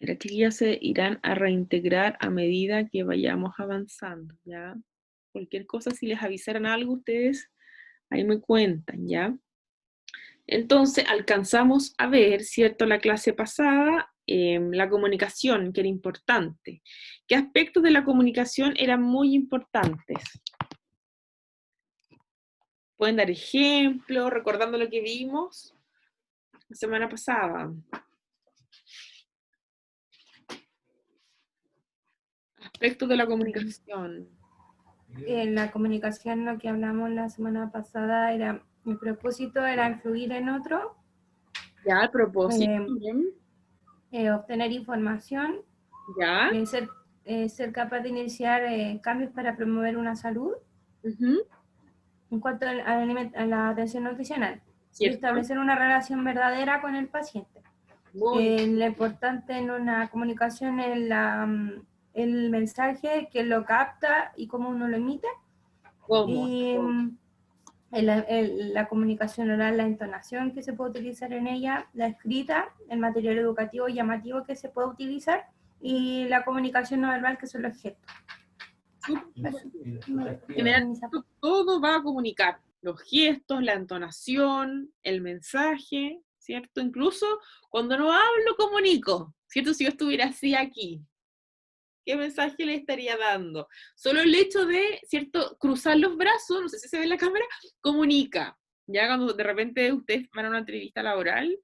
Las chiquillas se irán a reintegrar a medida que vayamos avanzando, ¿ya? Cualquier cosa, si les avisaran algo, ustedes ahí me cuentan, ¿ya? Entonces, alcanzamos a ver, ¿cierto? La clase pasada, la comunicación, que era importante. ¿Qué aspectos de la comunicación eran muy importantes? Pueden dar ejemplos, recordando lo que vimos la semana pasada. Aspectos de la comunicación. En la comunicación, lo que hablamos la semana pasada era, el propósito era influir en otro, Ya, el propósito. Bien. obtener información, Ya. ser capaz de iniciar cambios para promover una salud Ujú. en cuanto a la atención nutricional y ¿Cierto? establecer una relación verdadera con el paciente. Muy Lo importante en una comunicación es el mensaje, que lo capta y cómo uno lo emite. cómodo. Y la comunicación oral, la entonación que se puede utilizar en ella, la escrita, el material educativo llamativo que se puede utilizar y la comunicación no verbal, que son los gestos. Súper, Eso, súper bien. En general, todo va a comunicar. Los gestos, la entonación, el mensaje, ¿cierto? Incluso cuando no hablo, comunico, ¿cierto? Si yo estuviera así aquí, ¿qué mensaje le estaría dando? Solo el hecho de, ¿cierto? Cruzar los brazos, no sé si se ve en la cámara, comunica. Ya cuando de repente ustedes van a una entrevista laboral,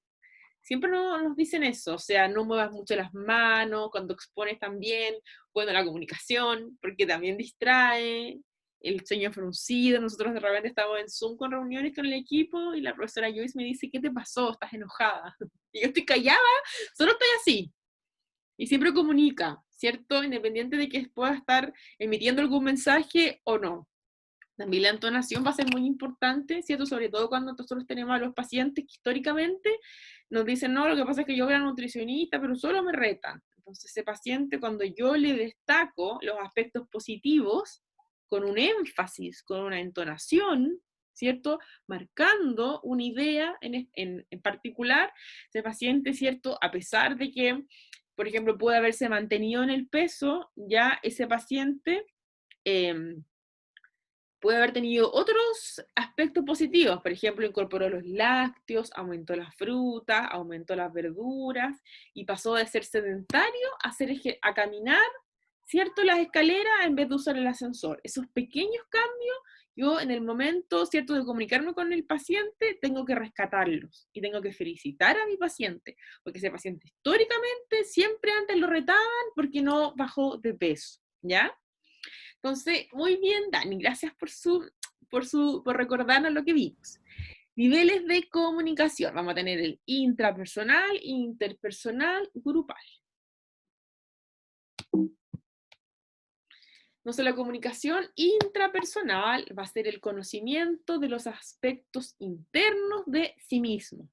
siempre nos dicen eso, o sea, no muevas mucho las manos, cuando expones también, bueno, la comunicación, porque también distrae, el sueño fruncido, nosotros de repente estamos en Zoom con reuniones con el equipo y la profesora Joyce me dice, ¿qué te pasó? ¿Estás enojada? Y yo estoy callada, solo estoy así. Y siempre comunica, ¿cierto? Independiente de que pueda estar emitiendo algún mensaje o no. También la entonación va a ser muy importante, ¿cierto? Sobre todo cuando nosotros tenemos a los pacientes que históricamente nos dicen, no, lo que pasa es que yo voy a nutricionista, pero solo me retan. Entonces ese paciente, cuando yo le destaco los aspectos positivos, con un énfasis, con una entonación, ¿cierto? Marcando una idea en particular, ese paciente, ¿cierto? A pesar de que, por ejemplo, puede haberse mantenido en el peso, ya ese paciente... Eh, puede haber tenido otros aspectos positivos, por ejemplo, incorporó los lácteos, aumentó las frutas, aumentó las verduras y pasó de ser sedentario a caminar, ¿cierto? Las escaleras en vez de usar el ascensor. Esos pequeños cambios, yo en el momento, ¿cierto?, de comunicarme con el paciente, tengo que rescatarlos y tengo que felicitar a mi paciente, porque ese paciente históricamente siempre antes lo retaban porque no bajó de peso, ¿ya? Entonces, muy bien, Dani, gracias por recordarnos lo que vimos. Niveles de comunicación. Vamos a tener el intrapersonal, interpersonal, grupal. Entonces, la comunicación intrapersonal va a ser el conocimiento de los aspectos internos de sí mismo,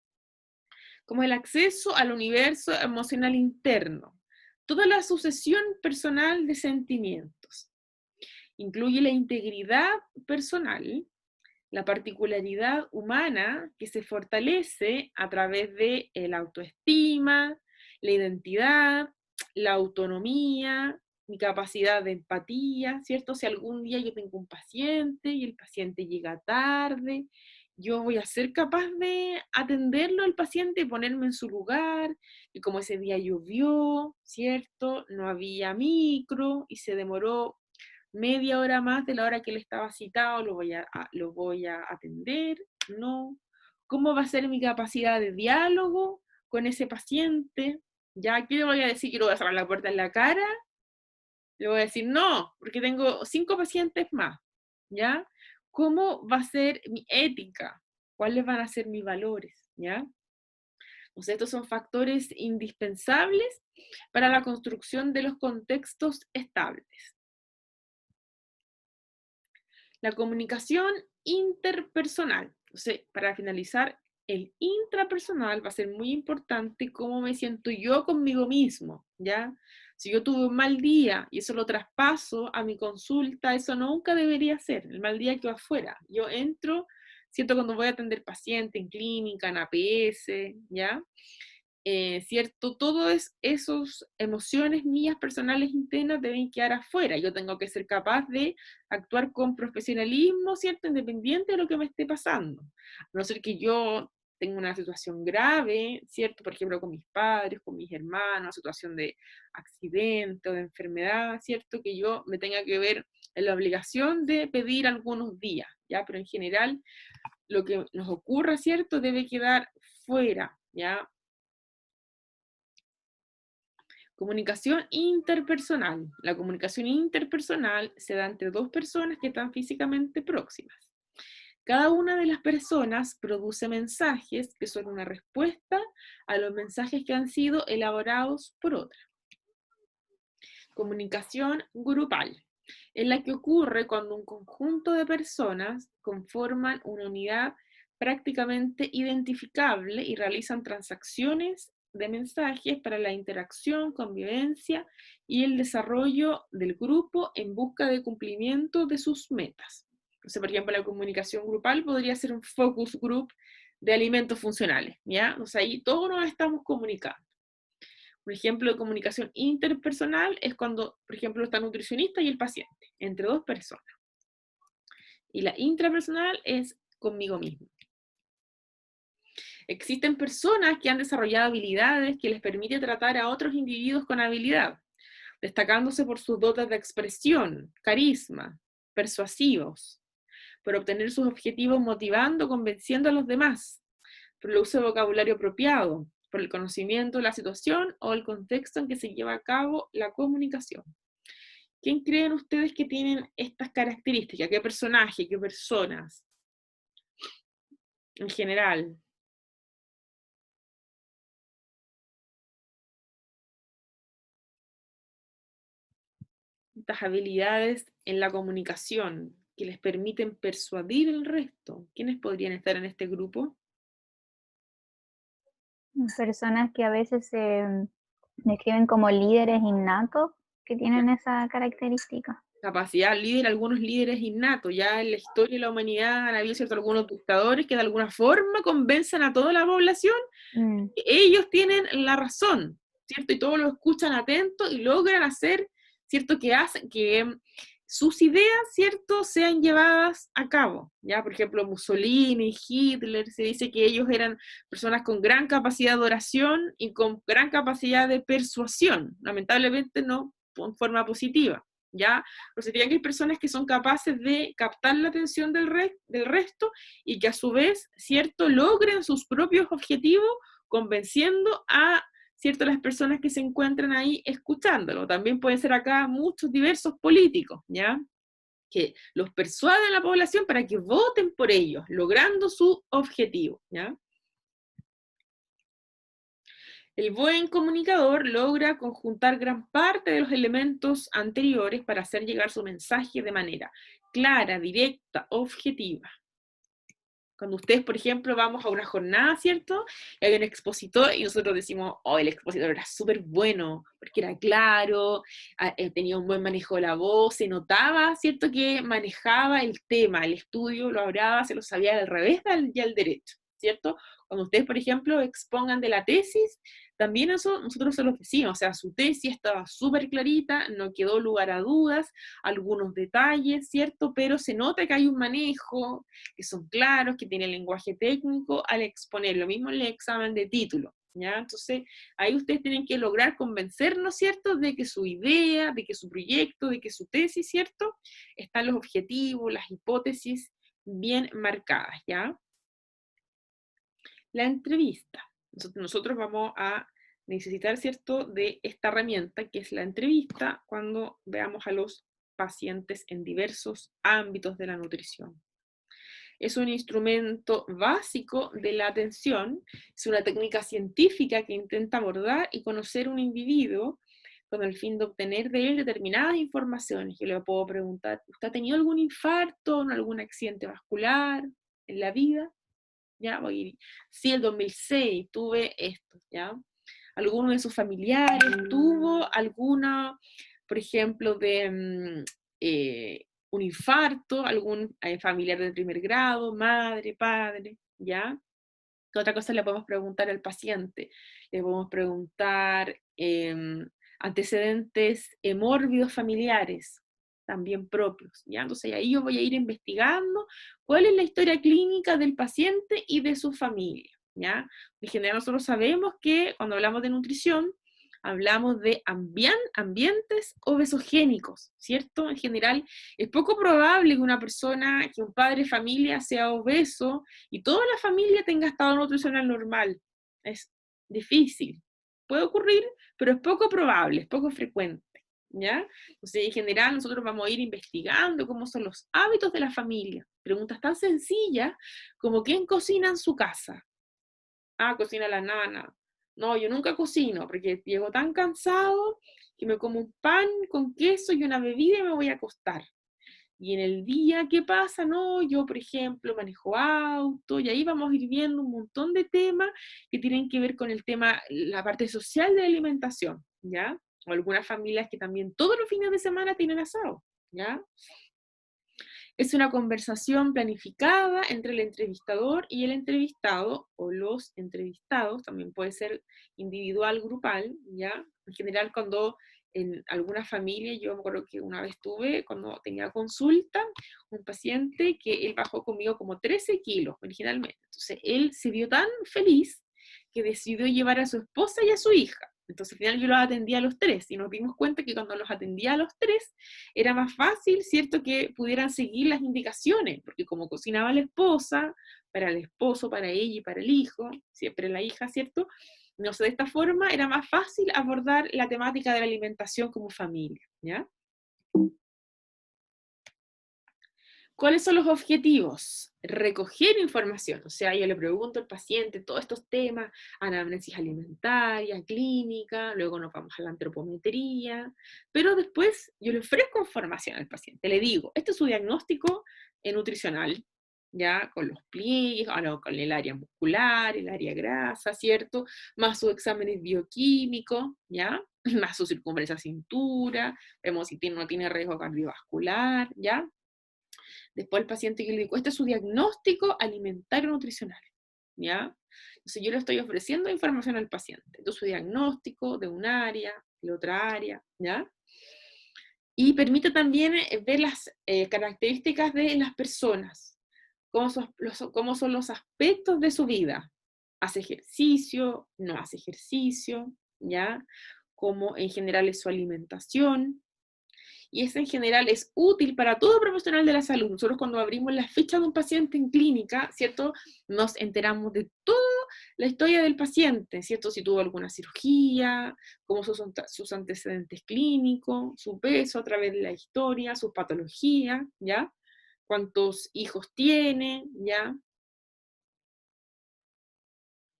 como el acceso al universo emocional interno, toda la sucesión personal de sentimientos. Incluye la integridad personal, la particularidad humana que se fortalece a través de la autoestima, la identidad, la autonomía, mi capacidad de empatía, ¿cierto? Si algún día yo tengo un paciente y el paciente llega tarde, yo voy a ser capaz de atenderlo al paciente y ponerme en su lugar, y como ese día llovió, ¿cierto? No había micro y se demoró media hora más de la hora que él estaba citado, lo voy a atender, ¿no? ¿Cómo va a ser mi capacidad de diálogo con ese paciente? ¿Ya aquí le voy a decir que le voy a cerrar la puerta en la cara? Le voy a decir no, porque tengo 5 pacientes más, ¿ya? ¿Cómo va a ser mi ética? ¿Cuáles van a ser mis valores? ¿Ya? O sea, estos son factores indispensables para la construcción de los contextos estables. La comunicación interpersonal. Entonces, para finalizar, el intrapersonal va a ser muy importante cómo me siento yo conmigo mismo, ¿ya? Si yo tuve un mal día y eso lo traspaso a mi consulta, eso nunca debería ser. El mal día quedó afuera. Yo entro, siento cuando voy a atender paciente en clínica, en APS, ¿ya? ¿cierto? Todas esas emociones mías personales internas deben quedar afuera. Yo tengo que ser capaz de actuar con profesionalismo, ¿cierto? Independiente de lo que me esté pasando. A no ser que yo tenga una situación grave, ¿cierto? Por ejemplo, con mis padres, con mis hermanos, una situación de accidente o de enfermedad, ¿cierto? Que yo me tenga que ver en la obligación de pedir algunos días, ¿ya? Pero en general, lo que nos ocurra, ¿cierto? Debe quedar fuera, ¿ya? Comunicación interpersonal. La comunicación interpersonal se da entre dos personas que están físicamente próximas. Cada una de las personas produce mensajes que son una respuesta a los mensajes que han sido elaborados por otra. Comunicación grupal. Es la que ocurre cuando un conjunto de personas conforman una unidad prácticamente identificable y realizan transacciones de mensajes para la interacción, convivencia y el desarrollo del grupo en busca de cumplimiento de sus metas. Entonces, por ejemplo, la comunicación grupal podría ser un focus group de alimentos funcionales, ¿ya? Entonces ahí todos nos estamos comunicando. Un ejemplo de comunicación interpersonal es cuando, por ejemplo, está el nutricionista y el paciente, entre dos personas. Y la intrapersonal es conmigo mismo. Existen personas que han desarrollado habilidades que les permiten tratar a otros individuos con habilidad, destacándose por sus dotes de expresión, carisma, persuasivos, por obtener sus objetivos motivando, convenciendo a los demás, por el uso de vocabulario apropiado, por el conocimiento de la situación o el contexto en que se lleva a cabo la comunicación. ¿Quién creen ustedes que tienen estas características? ¿Qué personaje? ¿Qué personas? En general. Estas habilidades en la comunicación que les permiten persuadir al resto. ¿Quiénes podrían estar en este grupo? Personas que a veces se describen como líderes innatos que tienen esa característica. Capacidad líder, algunos líderes innatos. Ya en la historia de la humanidad han habido, ¿cierto?, algunos dictadores que de alguna forma convencen a toda la población que ellos tienen la razón, ¿cierto? Y todos lo escuchan atentos y logran hacer, ¿cierto?, que hacen que sus ideas, ¿cierto?, sean llevadas a cabo. Ya, por ejemplo, Mussolini, Hitler, se dice que ellos eran personas con gran capacidad de oración y con gran capacidad de persuasión. Lamentablemente no en forma positiva. ¿Ya? Pero se tienen que hay personas que son capaces de captar la atención del resto y que a su vez, ¿cierto?, logren sus propios objetivos convenciendo a, ¿cierto?, las personas que se encuentran ahí escuchándolo. También pueden ser acá muchos diversos políticos, ¿ya?, que los persuaden a la población para que voten por ellos, logrando su objetivo, ¿ya? El buen comunicador logra conjuntar gran parte de los elementos anteriores para hacer llegar su mensaje de manera clara, directa, objetiva. Cuando ustedes, por ejemplo, vamos a una jornada, ¿cierto? Y hay un expositor y nosotros decimos, oh, el expositor era súper bueno, porque era claro, tenía un buen manejo de la voz, se notaba, ¿cierto?, que manejaba el tema, el estudio, lo hablaba, se lo sabía al revés y al derecho, ¿cierto? Cuando ustedes, por ejemplo, expongan de la tesis, también eso nosotros se lo decimos, o sea, su tesis estaba súper clarita, no quedó lugar a dudas, algunos detalles, ¿cierto? Pero se nota que hay un manejo, que son claros, que tienen lenguaje técnico al exponer, lo mismo en el examen de título, ¿ya? Entonces, ahí ustedes tienen que lograr convencernos, ¿cierto?, de que su idea, de que su proyecto, de que su tesis, ¿cierto?, están los objetivos, las hipótesis bien marcadas, ¿ya? La entrevista. Nosotros vamos a necesitar, ¿cierto?, de esta herramienta que es la entrevista cuando veamos a los pacientes en diversos ámbitos de la nutrición. Es un instrumento básico de la atención, es una técnica científica que intenta abordar y conocer un individuo con el fin de obtener de él determinadas informaciones. Yo le puedo preguntar, ¿usted ha tenido algún infarto, algún accidente vascular en la vida? ¿Ya? Sí, el 2006 tuve esto, ¿ya? ¿Alguno de sus familiares tuvo alguna, por ejemplo, de un infarto, algún familiar del primer grado, madre, padre, ¿ya? ¿Qué otra cosa le podemos preguntar al paciente? Le podemos preguntar antecedentes mórbidos familiares, también propios, ¿ya? Entonces ahí yo voy a ir investigando cuál es la historia clínica del paciente y de su familia, ¿ya? En general nosotros sabemos que cuando hablamos de nutrición, hablamos de ambientes obesogénicos, ¿cierto? En general es poco probable que una persona, que un padre de familia sea obeso y toda la familia tenga estado nutricional normal. Es difícil. Puede ocurrir, pero es poco probable, es poco frecuente, ¿ya? Entonces, en general, nosotros vamos a ir investigando cómo son los hábitos de la familia. Preguntas tan sencillas como ¿quién cocina en su casa? Ah, cocina la nana. No, yo nunca cocino porque llego tan cansado que me como un pan con queso y una bebida y me voy a acostar. Y en el día, ¿qué pasa? No, yo, por ejemplo, manejo auto, y ahí vamos a ir viendo un montón de temas que tienen que ver con el tema, la parte social de la alimentación, ¿ya? O algunas familias que también todos los fines de semana tienen asado, ¿ya? Es una conversación planificada entre el entrevistador y el entrevistado, o los entrevistados, también puede ser individual, grupal, ¿ya? En general, cuando en alguna familia, yo me acuerdo que una vez tuve, cuando tenía consulta, un paciente que él bajó conmigo como 13 kilos originalmente. Entonces, él se vio tan feliz que decidió llevar a su esposa y a su hija. Entonces, al final yo los atendía a los tres, y nos dimos cuenta que cuando los atendía a los tres, era más fácil, ¿cierto?, que pudieran seguir las indicaciones, porque como cocinaba la esposa, para el esposo, para ella y para el hijo, siempre la hija, ¿cierto? No sé, de esta forma era más fácil abordar la temática de la alimentación como familia, ¿ya? ¿Cuáles son los objetivos? Recoger información, o sea, yo le pregunto al paciente todos estos temas, anamnesis alimentaria, clínica, luego nos vamos a la antropometría, pero después yo le ofrezco información al paciente, le digo, este es su diagnóstico nutricional, ya, con los pliegues, con el área muscular, el área grasa, ¿cierto? Más sus exámenes bioquímicos, ¿ya? Más su circunferencia cintura, vemos si tiene o no tiene riesgo cardiovascular, ¿ya? Después el paciente que le digo, este es su diagnóstico alimentario nutricional, ¿ya? Entonces yo le estoy ofreciendo información al paciente, de su diagnóstico, de un área, de otra área, ¿ya? Y permite también ver las características de las personas, cómo son los aspectos de su vida. ¿Hace ejercicio? ¿No hace ejercicio? ¿Ya? Cómo en general es su alimentación, y eso en general es útil para todo profesional de la salud. Nosotros cuando abrimos la ficha de un paciente en clínica, ¿cierto? Nos enteramos de toda la historia del paciente, ¿cierto? Si tuvo alguna cirugía, cómo son sus antecedentes clínicos, su peso a través de la historia, sus patologías, ¿ya? Cuántos hijos tiene, ¿ya?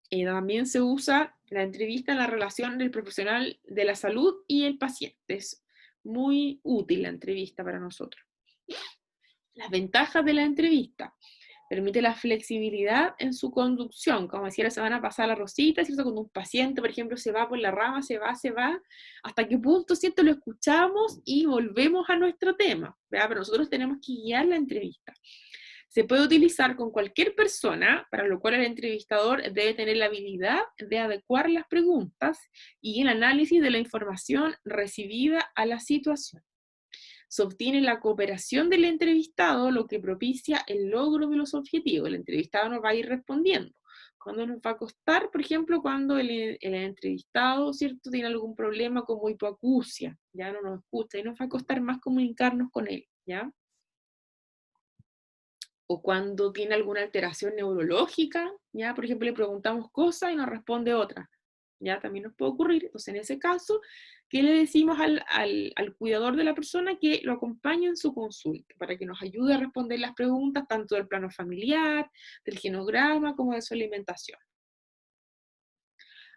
Y también se usa la entrevista en la relación del profesional de la salud y el paciente. Es muy útil la entrevista para nosotros. Las ventajas de la entrevista. Permite la flexibilidad en su conducción, como decía la semana pasada la Rosita, ¿cierto? Cuando un paciente, por ejemplo, se va por la rama, se va, hasta qué punto, ¿cierto?, lo escuchamos y volvemos a nuestro tema, ¿verdad? Pero nosotros tenemos que guiar la entrevista. Se puede utilizar con cualquier persona, para lo cual el entrevistador debe tener la habilidad de adecuar las preguntas y el análisis de la información recibida a la situación. Se obtiene la cooperación del entrevistado, lo que propicia el logro de los objetivos. El entrevistado nos va a ir respondiendo. Cuando nos va a costar, por ejemplo, cuando el entrevistado, ¿cierto?, tiene algún problema como hipoacusia, ya no nos escucha, y nos va a costar más comunicarnos con él, ¿ya? O cuando tiene alguna alteración neurológica, ¿ya? Por ejemplo, le preguntamos cosas y nos responde otra, ¿ya? También nos puede ocurrir. Entonces, en ese caso, ¿qué le decimos al cuidador de la persona? Que lo acompañe en su consulta, para que nos ayude a responder las preguntas, tanto del plano familiar, del genograma, como de su alimentación.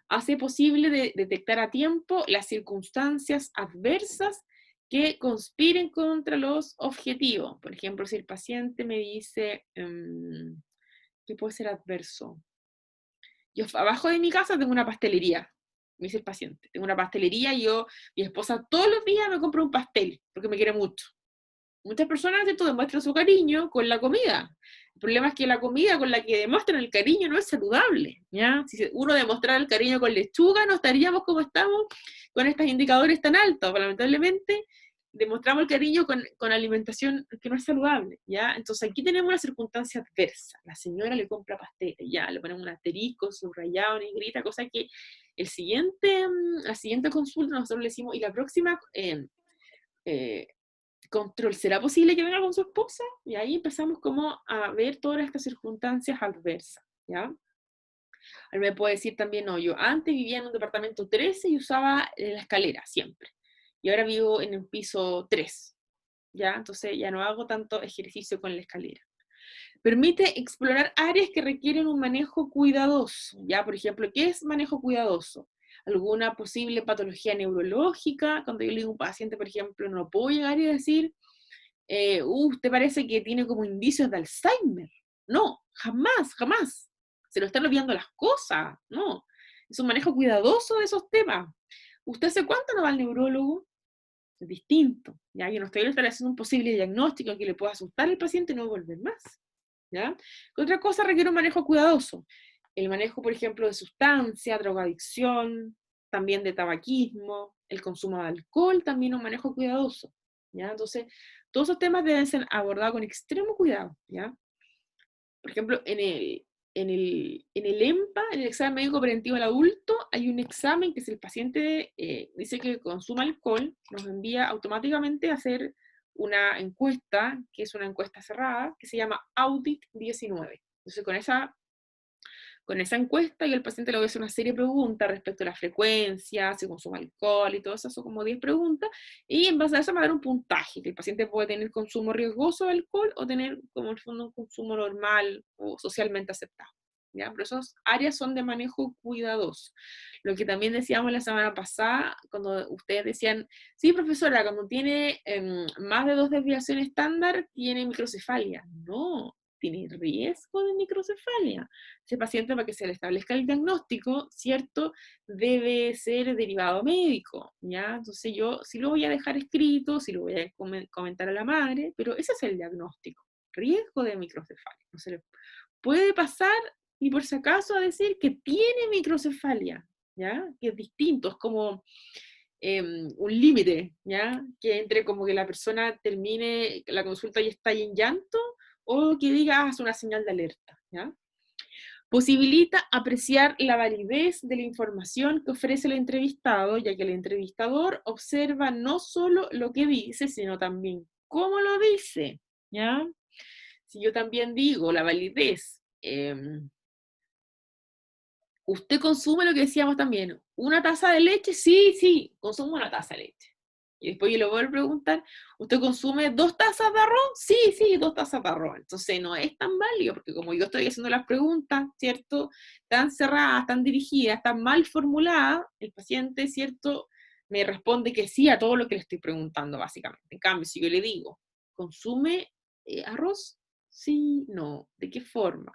Hace posible detectar a tiempo las circunstancias adversas que conspiren contra los objetivos. Por ejemplo, si el paciente me dice, ¿qué puede ser adverso? Yo abajo de mi casa tengo una pastelería, me dice el paciente, tengo una pastelería y mi esposa todos los días me compra un pastel, porque me quiere mucho. Muchas personas, ¿cierto?, demuestran su cariño con la comida. El problema es que la comida con la que demuestran el cariño no es saludable, ¿ya? Si uno demostrara el cariño con lechuga, no estaríamos como estamos con estos indicadores tan altos. Lamentablemente, demostramos el cariño con alimentación que no es saludable, ¿ya? Entonces aquí tenemos una circunstancia adversa. La señora le compra pasteles, ya, le ponemos un asterisco, subrayado, negrita, cosa que la siguiente consulta nosotros le decimos, y la próxima control, ¿será posible que venga con su esposa? Y ahí empezamos como a ver todas estas circunstancias adversas, ¿ya? Él me puede decir también, no, yo antes vivía en un departamento 13 y usaba la escalera siempre, y ahora vivo en el piso 3, ¿ya? Entonces ya no hago tanto ejercicio con la escalera. Permite explorar áreas que requieren un manejo cuidadoso, ¿ya? Por ejemplo, ¿qué es manejo cuidadoso? Alguna posible patología neurológica. Cuando yo le digo a un paciente, por ejemplo, no puedo llegar y decir, ¿usted parece que tiene como indicios de Alzheimer? No, jamás, jamás. Se lo están olvidando las cosas, no. Es un manejo cuidadoso de esos temas. ¿Usted hace cuánto no va al neurólogo? Es distinto, ¿ya? Yo no estoy haciendo un posible diagnóstico que le pueda asustar al paciente y no volver más, ¿ya? Otra cosa requiere un manejo cuidadoso. El manejo, por ejemplo, de sustancia, drogadicción, también de tabaquismo, el consumo de alcohol, también un manejo cuidadoso, ¿ya? Entonces, todos esos temas deben ser abordados con extremo cuidado, ¿ya? Por ejemplo, en el EMPA, en el examen médico preventivo al adulto, hay un examen que si el paciente dice que consuma alcohol, nos envía automáticamente a hacer una encuesta, que es una encuesta cerrada, que se llama Audit 19. Entonces, con esa encuesta, y el paciente le voy a hacer una serie de preguntas respecto a la frecuencia, si consume alcohol y todo eso, son como 10 preguntas, y en base a eso me va a dar un puntaje, que el paciente puede tener consumo riesgoso de alcohol o tener, como en el fondo, un consumo normal o socialmente aceptado, ¿ya? Pero esas áreas son de manejo cuidadoso. Lo que también decíamos la semana pasada, cuando ustedes decían, sí, profesora, cuando tiene más de 2 desviaciones estándar, tiene microcefalia. No, tiene riesgo de microcefalia. Ese paciente, para que se le establezca el diagnóstico, ¿cierto? Debe ser derivado médico, ¿ya? Entonces yo sí lo voy a dejar escrito, sí lo voy a comentar a la madre, pero ese es el diagnóstico, riesgo de microcefalia. No se le puede pasar ni por si acaso a decir que tiene microcefalia, ¿ya? Que es distinto, es como un límite, ¿ya? Que entre como que la persona termine la consulta y está ahí en llanto, o que diga, es una señal de alerta, ¿ya? Posibilita apreciar la validez de la información que ofrece el entrevistado, ya que el entrevistador observa no solo lo que dice, sino también cómo lo dice, ¿ya? Si yo también digo la validez, ¿usted consume lo que decíamos también? ¿Una taza de leche? Sí, sí, consumo una taza de leche. Y después yo le vuelvo a preguntar, ¿usted consume 2 tazas de arroz? Sí, sí, 2 tazas de arroz. Entonces no es tan válido, porque como yo estoy haciendo las preguntas, ¿cierto? Tan cerradas, tan dirigidas, tan mal formuladas, el paciente, ¿cierto? Me responde que sí a todo lo que le estoy preguntando, básicamente. En cambio, si yo le digo, ¿consume arroz? Sí, no. ¿De qué forma?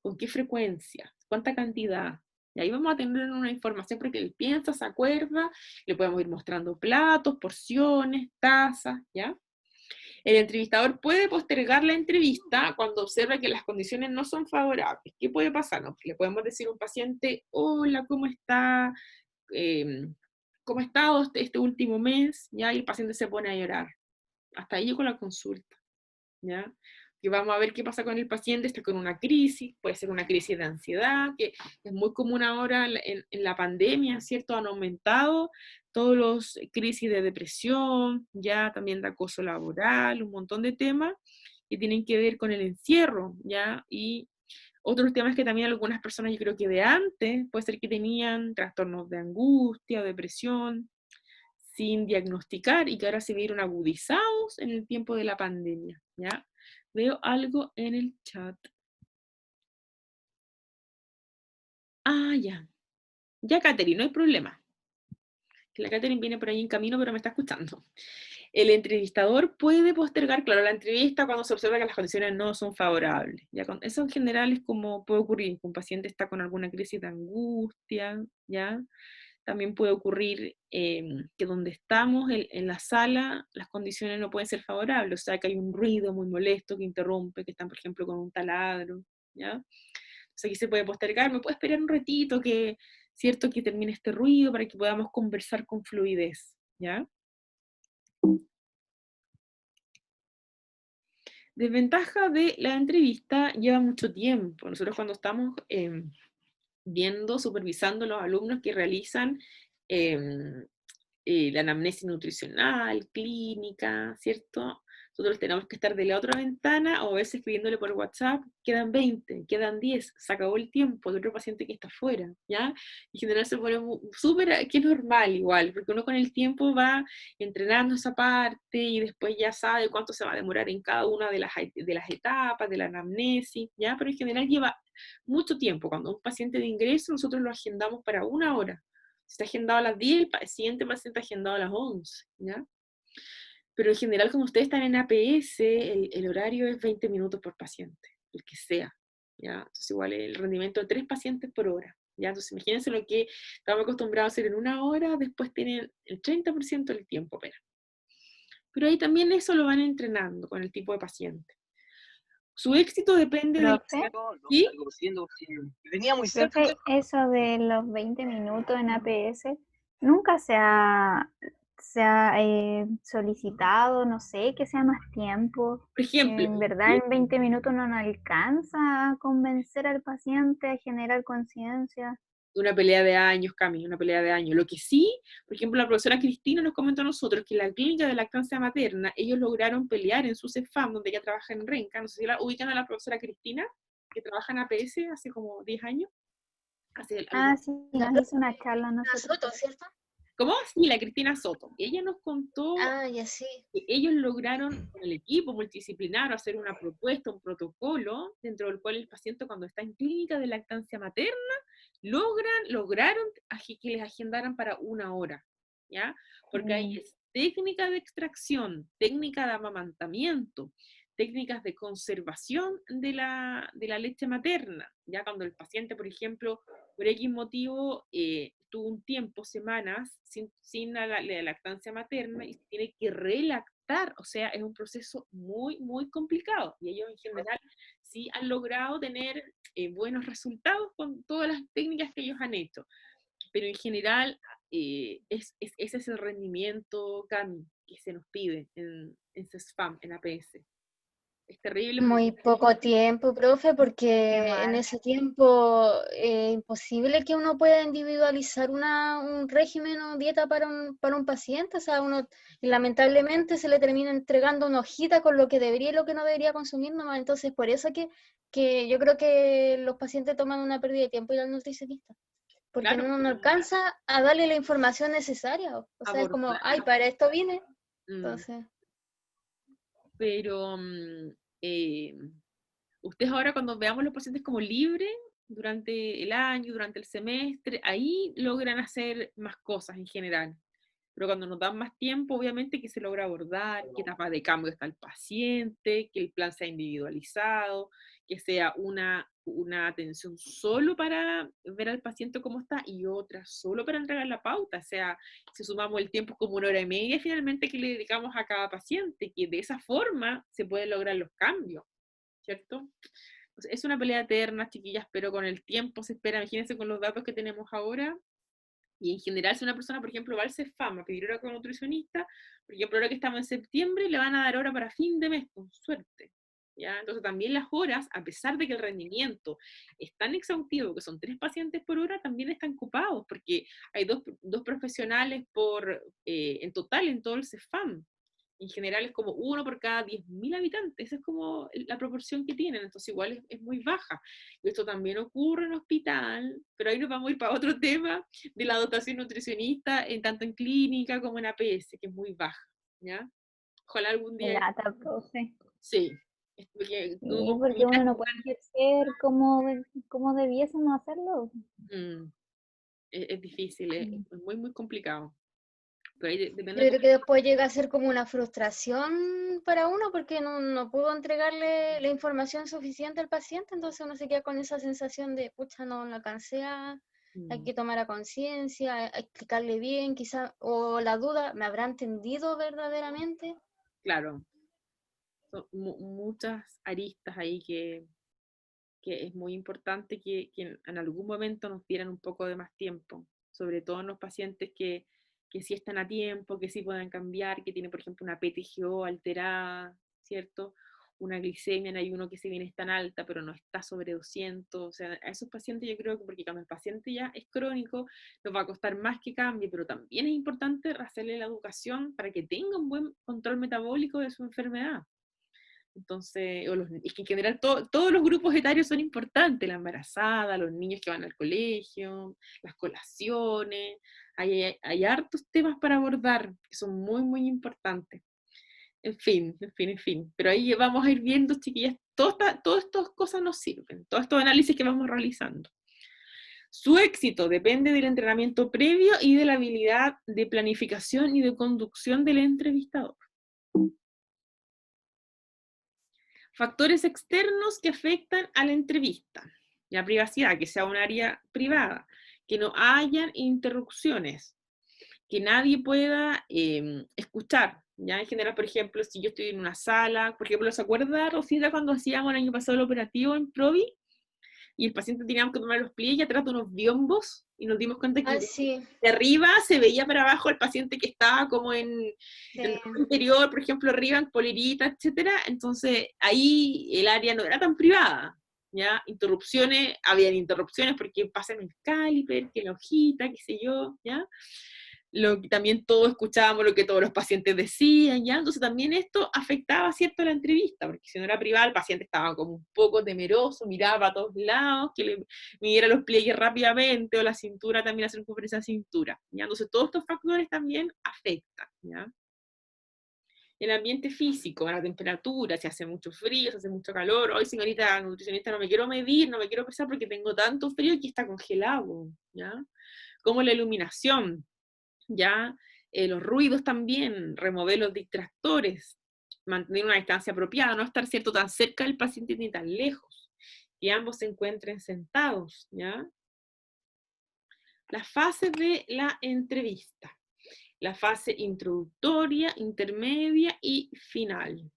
¿Con qué frecuencia? ¿Cuánta cantidad? Y ahí vamos a tener una información porque él piensa, se acuerda, le podemos ir mostrando platos, porciones, tazas, ¿ya? El entrevistador puede postergar la entrevista cuando observa que las condiciones no son favorables. ¿Qué puede pasar? No, le podemos decir a un paciente, hola, ¿cómo está? ¿Cómo ha estado este último mes? ¿Ya? Y el paciente se pone a llorar. Hasta ahí llegó la consulta, ¿ya? Que vamos a ver qué pasa con el paciente, está con una crisis, puede ser una crisis de ansiedad, que es muy común ahora en la pandemia, ¿cierto? Han aumentado todos los crisis de depresión, ya también de acoso laboral, un montón de temas que tienen que ver con el encierro, ¿ya? Y otros temas que también algunas personas, yo creo que de antes, puede ser que tenían trastornos de angustia, depresión, sin diagnosticar y que ahora se vieron agudizados en el tiempo de la pandemia, ¿ya? Veo algo en el chat. Ah, ya. Ya, Catherine, no hay problema. Que la Catherine viene por ahí en camino, pero me está escuchando. El entrevistador puede postergar, claro, la entrevista cuando se observa que las condiciones no son favorables. ¿Ya? Eso en general es como puede ocurrir, que un paciente está con alguna crisis de angustia, ¿ya? También puede ocurrir que donde estamos, en la sala, las condiciones no pueden ser favorables, o sea, que hay un ruido muy molesto que interrumpe, que están, por ejemplo, con un taladro, ¿ya? Entonces aquí se puede postergar, me puede esperar un ratito que, ¿cierto?, que termine este ruido para que podamos conversar con fluidez, ¿ya? Desventaja de la entrevista, lleva mucho tiempo. Nosotros cuando estamos viendo, supervisando los alumnos que realizan la anamnesis nutricional, clínica, ¿cierto? Nosotros tenemos que estar de la otra ventana o a veces escribiéndole por WhatsApp, quedan 20, quedan 10, se acabó el tiempo de otro paciente que está afuera, ¿ya? Y en general se pone súper, que es normal igual, porque uno con el tiempo va entrenando esa parte y después ya sabe cuánto se va a demorar en cada una de las etapas, de la anamnesis, ¿ya? Pero en general lleva mucho tiempo. Cuando un paciente de ingreso, nosotros lo agendamos para 1 hora. Si está agendado a las 10, el siguiente paciente agendado a las 11, ¿ya? Pero en general, como ustedes están en APS, el horario es 20 minutos por paciente, el que sea, ¿ya? Entonces igual el rendimiento de 3 pacientes por hora, ¿ya? Entonces imagínense lo que estamos acostumbrados a hacer en 1 hora, después tienen el 30% del tiempo, pero ahí también eso lo van entrenando con el tipo de paciente. Su éxito depende de... Profe, ¿Sí? Venía muy cerca. profe, eso de los 20 minutos en APS, nunca se ha solicitado, no sé, que sea más tiempo. Por ejemplo, En verdad, en 20 minutos no nos alcanza a convencer al paciente, a generar conciencia. una pelea de años, Cami, una pelea de años. Lo que sí, por ejemplo, la profesora Cristina nos comentó a nosotros que en la clínica de lactancia materna, ellos lograron pelear en su CEFAM, donde ella trabaja en Renca. No sé si la ubican a la profesora Cristina, que trabaja en APS hace como 10 años. Sí, nos hizo una charla a nosotros. Soto, ¿cierto? ¿Cómo? Sí, la Cristina Soto. Ella nos contó Ya sí. que ellos lograron con el equipo multidisciplinario hacer una propuesta, un protocolo, dentro del cual el paciente cuando está en clínica de lactancia materna, lograron que les agendaran para 1 hora, ¿ya? Porque ahí es técnica de extracción, técnica de amamantamiento, técnicas de conservación de la leche materna, ya cuando el paciente, por ejemplo, por X motivo, tuvo un tiempo, semanas, sin la lactancia materna y tiene que relactar, o sea, es un proceso muy, muy complicado. Y ellos en general sí han logrado tener buenos resultados con todas las técnicas que ellos han hecho. Pero en general, ese es el rendimiento, Cami, que se nos pide en CESFAM, en APS. Es terrible. Muy poco tiempo, profe, porque en ese tiempo es imposible que uno pueda individualizar un régimen o dieta para un paciente. O sea, uno lamentablemente se le termina entregando una hojita con lo que debería y lo que no debería consumir nomás. Entonces, por eso que yo creo que los pacientes toman una pérdida de tiempo ir al nutricionista. Porque Claro, uno no alcanza a darle la información necesaria. O sea, es como, ay, para esto vine. Entonces... Pero ustedes ahora cuando veamos los pacientes como libres durante el año, durante el semestre, ahí logran hacer más cosas en general. Pero cuando nos dan más tiempo, obviamente que se logra abordar, qué etapa de cambio está el paciente, que el plan sea individualizado, que sea una atención solo para ver al paciente cómo está y otra solo para entregar la pauta. O sea, si sumamos el tiempo como 1 hora y media finalmente que le dedicamos a cada paciente, que de esa forma se pueden lograr los cambios, ¿cierto? Entonces, es una pelea eterna, chiquillas, pero con el tiempo se espera, imagínense con los datos que tenemos ahora. Y en general, si una persona, por ejemplo, va al CEFAM a pedir hora con nutricionista, por ejemplo, ahora que estamos en septiembre, le van a dar hora para fin de mes, con suerte. ¿Ya? Entonces también las horas, a pesar de que el rendimiento es tan exhaustivo, que son 3 pacientes por hora, también están ocupados, porque hay dos profesionales en total en todo el CEFAM. En general es como 1 por cada 10.000 habitantes, esa es como la proporción que tienen, entonces igual es muy baja. Y esto también ocurre en hospital, pero ahí nos vamos a ir para otro tema de la dotación nutricionista, tanto en clínica como en APS, que es muy baja, ¿ya? Ojalá algún día... Lata, profe. Sí. Porque uno no puede ejercer como debiésemos hacerlo. Es difícil, es muy, muy complicado. Pero ahí depende. Yo creo que después llega a ser como una frustración para uno porque no pudo entregarle la información suficiente al paciente, entonces uno se queda con esa sensación de, pucha, no alcancé a Hay que tomar a conciencia, explicarle bien, quizá, o la duda, ¿me habrá entendido verdaderamente? Claro, son muchas aristas ahí que es muy importante que en algún momento nos dieran un poco de más tiempo, sobre todo en los pacientes que sí están a tiempo, que sí puedan cambiar, que tienen, por ejemplo, una PTGO alterada, ¿cierto? Una glicemia en ayuno que si bien es tan alta, pero no está sobre 200, o sea, a esos pacientes yo creo que, porque cuando el paciente ya es crónico, nos va a costar más que cambie, pero también es importante hacerle la educación para que tenga un buen control metabólico de su enfermedad. Entonces, es que en general todos los grupos etarios son importantes, la embarazada, los niños que van al colegio, las colaciones, hay hartos temas para abordar que son muy, muy importantes. En fin, en fin, en fin. Pero ahí vamos a ir viendo, chiquillas, todas estas cosas nos sirven, todos estos análisis que vamos realizando. Su éxito depende del entrenamiento previo y de la habilidad de planificación y de conducción del entrevistador. Factores externos que afectan a la entrevista. La privacidad, que sea un área privada, que no hayan interrupciones, que nadie pueda escuchar. ¿Ya? En general, por ejemplo, si yo estoy en una sala, por ejemplo, ¿se acuerda, Rosita, cuando hacíamos el año pasado el operativo en Provi? Y el paciente teníamos que tomar los pliegues y atrás de unos biombos, y nos dimos cuenta que Sí. de arriba se veía para abajo el paciente que estaba como en el interior, por ejemplo, arriba en polerita, etcétera. Entonces, ahí el área no era tan privada, ¿ya? Habían interrupciones porque pasan el caliper, que la hojita, qué sé yo, ¿ya? También todos escuchábamos lo que todos los pacientes decían, ¿ya? Entonces también esto afectaba, ¿cierto?, la entrevista, porque si no era privada, el paciente estaba como un poco temeroso, miraba para todos lados, que le midiera los pliegues rápidamente, o la cintura también, hacer con esa cintura, ¿ya? Entonces todos estos factores también afectan, ¿ya? El ambiente físico, la temperatura, si hace mucho frío, si hace mucho calor, hoy señorita nutricionista no me quiero medir, no me quiero pesar porque tengo tanto frío que está congelado, ¿ya? Como la iluminación, ¿ya? Los ruidos también, remover los distractores, mantener una distancia apropiada, no estar, ¿cierto?, tan cerca del paciente ni tan lejos, que ambos se encuentren sentados, ¿ya? Las fases de la entrevista. La fase introductoria, intermedia y final.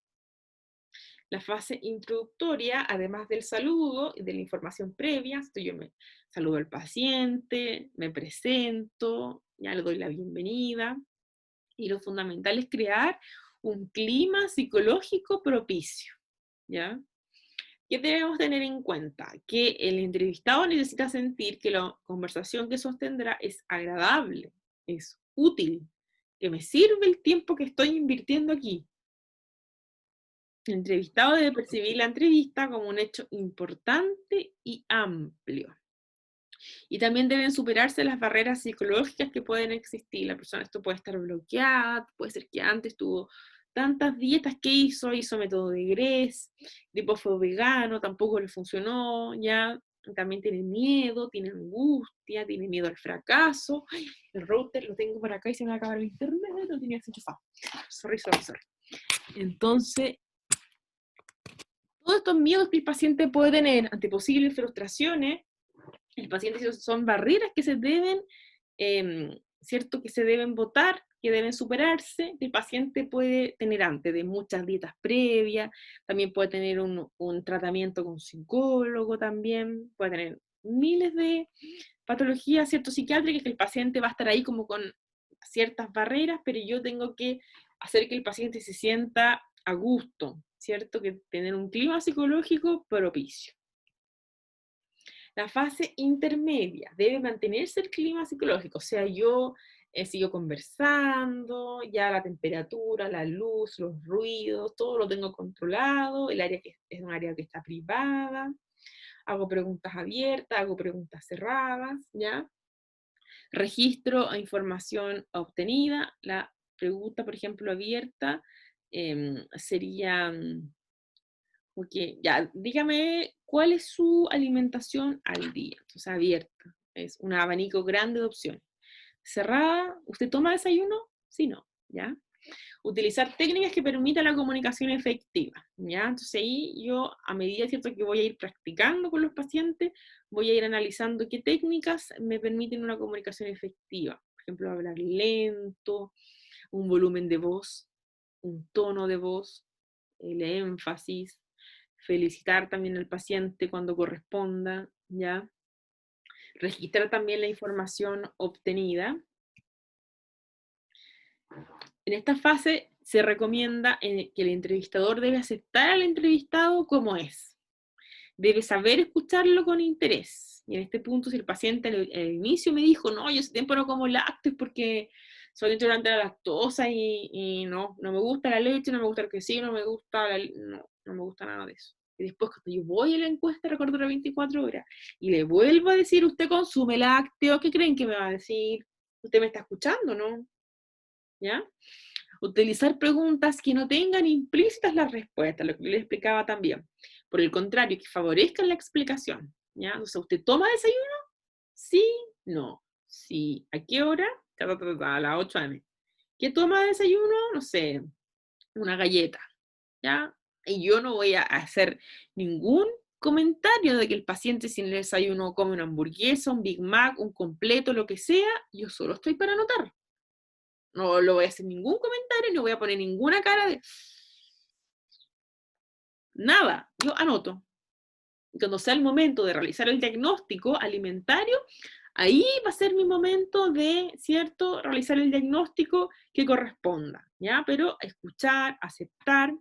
La fase introductoria, además del saludo y de la información previa, yo me saludo al paciente, me presento, ya le doy la bienvenida, y lo fundamental es crear un clima psicológico propicio, ¿ya? ¿Qué debemos tener en cuenta? Que el entrevistado necesita sentir que la conversación que sostendrá es agradable, es útil, que me sirve el tiempo que estoy invirtiendo aquí. El entrevistado debe percibir la entrevista como un hecho importante y amplio. Y también deben superarse las barreras psicológicas que pueden existir. La persona, esto puede estar bloqueada, puede ser que antes tuvo tantas dietas que hizo método de Gress, después fue vegano, tampoco le funcionó, ya también tiene miedo, tiene angustia, tiene miedo al fracaso. Ay, el router lo tengo por acá y se me va a acabar el internet, lo tenía desenchufado. Sorry. Entonces, todos estos miedos que el paciente puede tener ante posibles frustraciones, el paciente son barreras que se deben, ¿cierto?, que se deben votar, que deben superarse, que el paciente puede tener antes de muchas dietas previas, también puede tener un tratamiento con psicólogo también, puede tener miles de patologías, ¿cierto?, psiquiátricas, que el paciente va a estar ahí como con ciertas barreras, pero yo tengo que hacer que el paciente se sienta a gusto, ¿cierto?, que tener un clima psicológico propicio. La fase intermedia, debe mantenerse el clima psicológico, o sea, yo sigo conversando, ya la temperatura, la luz, los ruidos, todo lo tengo controlado, el área que es un área que está privada, hago preguntas abiertas, hago preguntas cerradas, ¿ya? Registro a información obtenida, la pregunta, por ejemplo, abierta sería... Ok, ya, dígame cuál es su alimentación al día. Entonces, abierta, es un abanico grande de opciones. Cerrada, ¿usted toma desayuno? Sí, no, ¿ya? Utilizar técnicas que permitan la comunicación efectiva, ¿ya? Entonces ahí yo, a medida, ¿cierto?, que voy a ir practicando con los pacientes, voy a ir analizando qué técnicas me permiten una comunicación efectiva. Por ejemplo, hablar lento, un volumen de voz, un tono de voz, el énfasis, felicitar también al paciente cuando corresponda, ¿ya? Registrar también la información obtenida. En esta fase se recomienda que el entrevistador debe aceptar al entrevistado como es. Debe saber escucharlo con interés. Y en este punto, si el paciente al inicio me dijo, no, yo hace tiempo no como lácteos porque soy intolerante a la lactosa y no me gusta la leche, no me gusta el quesillo, no me gusta no me gusta nada de eso. Y después cuando yo voy a la encuesta, recuerdo las 24 horas, y le vuelvo a decir, ¿usted consume lácteos? ¿Qué creen que me va a decir? ¿Usted me está escuchando, no? ¿Ya? Utilizar preguntas que no tengan implícitas las respuestas, lo que yo les explicaba también. Por el contrario, que favorezcan la explicación, ¿ya? O sea, ¿usted toma desayuno? Sí, no. Sí. ¿A qué hora? A las 8 a.m. ¿Qué toma de desayuno? No sé, una galleta, ¿ya? Y yo no voy a hacer ningún comentario de que el paciente sin el desayuno come una hamburguesa, un Big Mac, un completo, lo que sea. Yo solo estoy para anotar. No lo voy a hacer ningún comentario, no voy a poner ninguna cara de... Nada, yo anoto. Y cuando sea el momento de realizar el diagnóstico alimentario, ahí va a ser mi momento de, ¿cierto?, realizar el diagnóstico que corresponda, ¿ya? Pero escuchar, aceptar,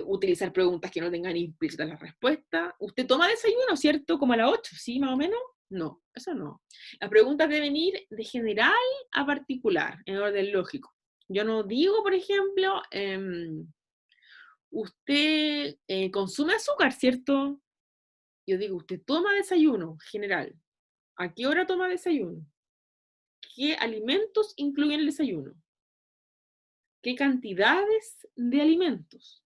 utilizar preguntas que no tengan implícitas la respuesta. ¿Usted toma desayuno, cierto? ¿Como a las 8? ¿Sí, más o menos? No, eso no. Las preguntas deben ir de general a particular, en orden lógico. Yo no digo, por ejemplo, usted consume azúcar, ¿cierto? Yo digo, usted toma desayuno, general. ¿A qué hora toma desayuno? ¿Qué alimentos incluyen el desayuno? ¿Qué cantidades de alimentos?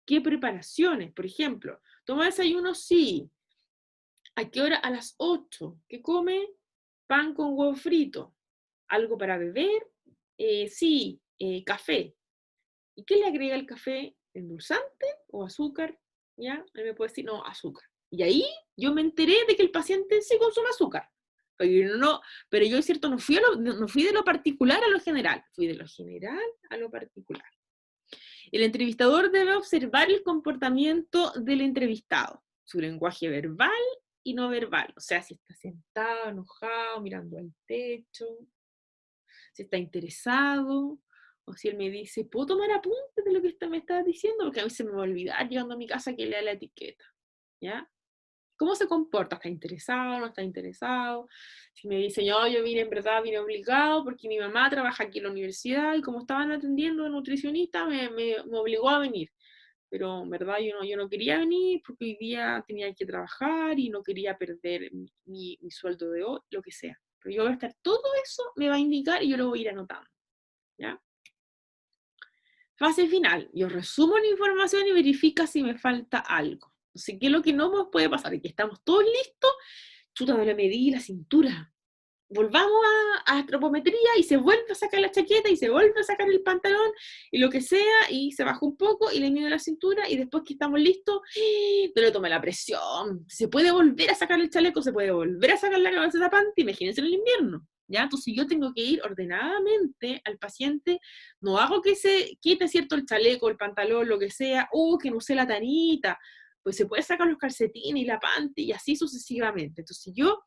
¿Qué preparaciones? Por ejemplo, ¿toma desayuno? Sí. ¿A qué hora? A las 8. ¿Qué come? Pan con huevo frito. ¿Algo para beber? Sí, café. ¿Y qué le agrega el café? ¿Endulzante o azúcar? ¿Ya? Él me puede decir, no, azúcar. Y ahí yo me enteré de que el paciente sí consume azúcar. Pero yo, es cierto, no fui de lo particular a lo general, fui de lo general a lo particular. El entrevistador debe observar el comportamiento del entrevistado, su lenguaje verbal y no verbal. O sea, si está sentado, enojado, mirando al techo, si está interesado, o si él me dice, ¿puedo tomar apuntes de lo que me estás diciendo? Porque a mí se me va a olvidar llegando a mi casa que lea la etiqueta, ¿ya? ¿Cómo se comporta? ¿Está interesado? ¿No está interesado? Si me dice, yo vine, en verdad, vine obligado porque mi mamá trabaja aquí en la universidad y como estaban atendiendo de nutricionista, me obligó a venir. Pero en verdad yo no quería venir porque hoy día tenía que trabajar y no quería perder mi sueldo de hoy, lo que sea. Pero yo voy a estar, todo eso me va a indicar y yo lo voy a ir anotando, ¿ya? Fase final. Yo resumo la información y verifica si me falta algo. Así que lo que no nos puede pasar es que estamos todos listos, chuta, me la medí la cintura. Volvamos a antropometría y se vuelve a sacar la chaqueta y se vuelve a sacar el pantalón y lo que sea y se baja un poco y le mido la cintura y después que estamos listos, no le tome la presión. Se puede volver a sacar el chaleco, se puede volver a sacar la cabeza tapante, imagínense en el invierno. ¿Ya? Entonces yo tengo que ir ordenadamente al paciente, no hago que se quite, ¿cierto?, el chaleco, el pantalón, lo que sea, que no usé la tanita, pues se puede sacar los calcetines y la panty y así sucesivamente. Entonces yo,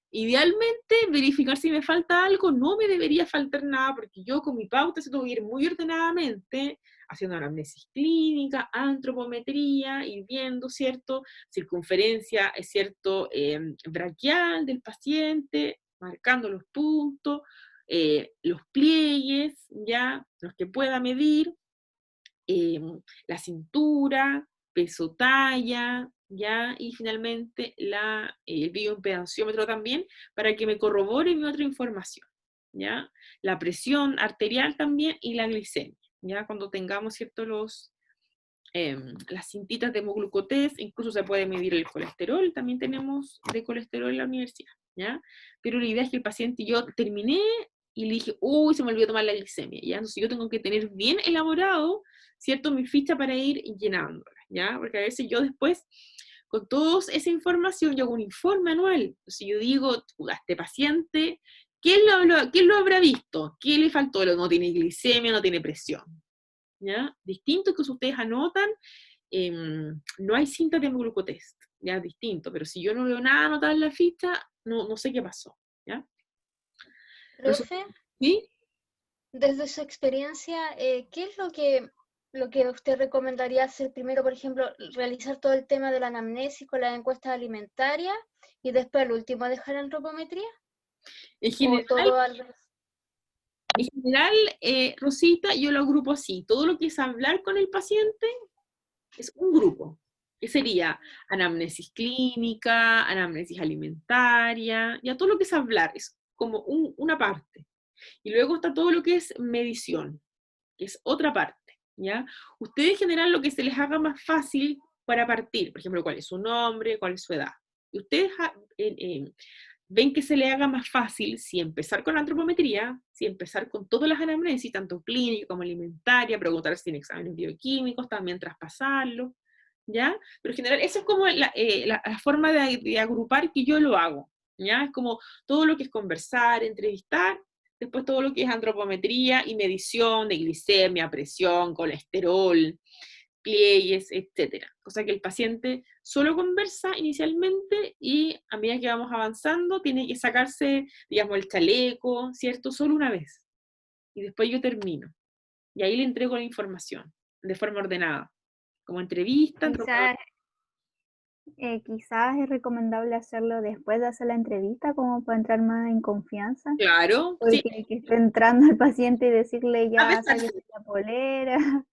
idealmente, verificar si me falta algo, no me debería faltar nada, porque yo con mi pauta se tengo que ir muy ordenadamente, haciendo anamnesis clínica, antropometría, ir viendo, ¿cierto?, circunferencia, es cierto, braquial del paciente, marcando los puntos, los pliegues, ya, los que pueda medir, la cintura, peso, talla, ya, y finalmente el bioimpedanciómetro también, para que me corrobore mi otra información, ya, la presión arterial también y la glicemia, ya, cuando tengamos, ¿cierto?, las cintitas de hemoglucotest, incluso se puede medir el colesterol, también tenemos de colesterol en la universidad, ¿ya? Pero la idea es que el paciente, yo terminé y le dije, uy, se me olvidó tomar la glicemia, ¿ya? Entonces yo tengo que tener bien elaborado, ¿cierto? Mi ficha para ir llenándola, ¿ya? Porque a veces yo después, con toda esa información, yo hago un informe anual. Si yo digo, a este paciente, ¿quién lo habrá visto? ¿Qué le faltó? No tiene glicemia, no tiene presión, ¿ya? Distinto que si ustedes anotan, no hay cinta de glucotest, ya distinto, pero si yo no veo nada anotado en la ficha, no sé qué pasó, ¿ya? Profe, ¿Sí? desde su experiencia, ¿qué es lo que usted recomendaría hacer primero? Por ejemplo, realizar todo el tema de la anamnesis con las encuestas alimentarias y después al último dejar la antropometría, En o general, todo al revés. en general, Rosita, yo lo agrupo así. Todo lo que es hablar con el paciente es un grupo, que sería anamnesis clínica, anamnesis alimentaria, ya todo lo que es hablar, es como una parte. Y luego está todo lo que es medición, que es otra parte, ¿ya? Ustedes en general lo que se les haga más fácil para partir, por ejemplo, cuál es su nombre, cuál es su edad. Y ustedes ven que se le haga más fácil si empezar con la antropometría, si empezar con todas las anamnesis, tanto clínica como alimentaria, preguntar si tiene exámenes bioquímicos, también traspasarlo, ¿ya? Pero en general, esa es como la forma de agrupar que yo lo hago, ¿ya? Es como todo lo que es conversar, entrevistar, después todo lo que es antropometría y medición de glicemia, presión, colesterol, pliegues, etcétera. Cosa que el paciente solo conversa inicialmente y a medida que vamos avanzando tiene que sacarse, digamos, el chaleco, ¿cierto? Solo una vez. Y después yo termino. Y ahí le entrego la información de forma ordenada. Como entrevista. Quizás es recomendable hacerlo después de hacer la entrevista, como para entrar más en confianza. Claro, sí. Porque que esté entrando el paciente y decirle A ya, veces, sáquese la polera.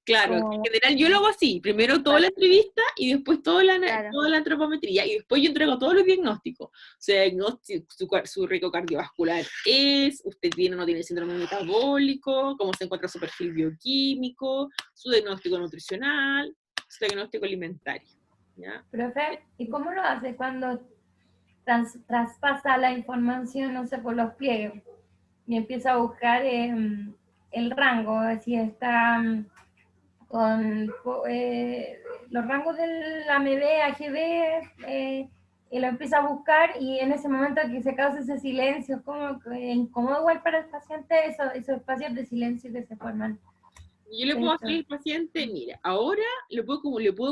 claro, en Como, general yo lo hago así, primero toda la entrevista y después claro, toda la antropometría y después yo entrego todos los diagnósticos. O sea, su riesgo cardiovascular es, usted tiene o no tiene síndrome metabólico, cómo se encuentra su perfil bioquímico, su diagnóstico nutricional, su diagnóstico alimentario. ¿Ya? Profe, ¿y cómo lo hace cuando traspasa la información, no sé, por los pliegues y empieza a buscar el rango, si está con los rangos del AMD, AGB, y lo empieza a buscar y en ese momento que se causa ese silencio, como incómodo igual para el paciente, esos espacios de silencio que se forman? Yo le puedo hacer al paciente, mire, ahora le puedo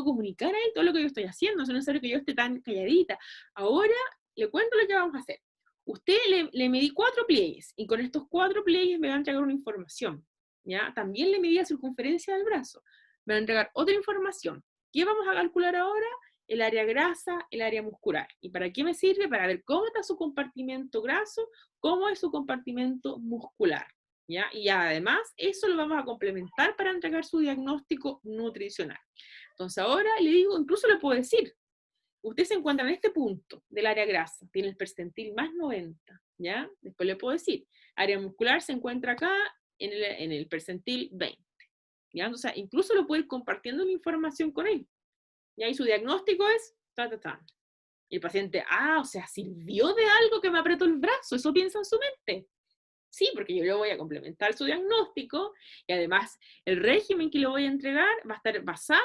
comunicar a él todo lo que yo estoy haciendo, no es necesario que yo esté tan calladita. Ahora le cuento lo que vamos a hacer. Usted le medí 4 pliegues, y con estos 4 pliegues me va a entregar una información, ¿ya? También le medí la circunferencia del brazo, me va a entregar otra información. ¿Qué vamos a calcular ahora? El área grasa, el área muscular. ¿Y para qué me sirve? Para ver cómo está su compartimento graso, cómo es su compartimento muscular. ¿Ya? Y además, eso lo vamos a complementar para entregar su diagnóstico nutricional. Entonces ahora le digo, incluso le puedo decir, usted se encuentra en este punto del área grasa, tiene el percentil más 90, ¿ya? Después le puedo decir, área muscular se encuentra acá en el percentil 20, ¿ya? O sea, incluso lo puedo ir compartiendo la información con él, ¿ya? Y su diagnóstico es, Y el paciente, o sea, sirvió de algo que me apretó el brazo, eso piensa en su mente. Sí, porque yo le voy a complementar su diagnóstico y además el régimen que le voy a entregar va a estar basado,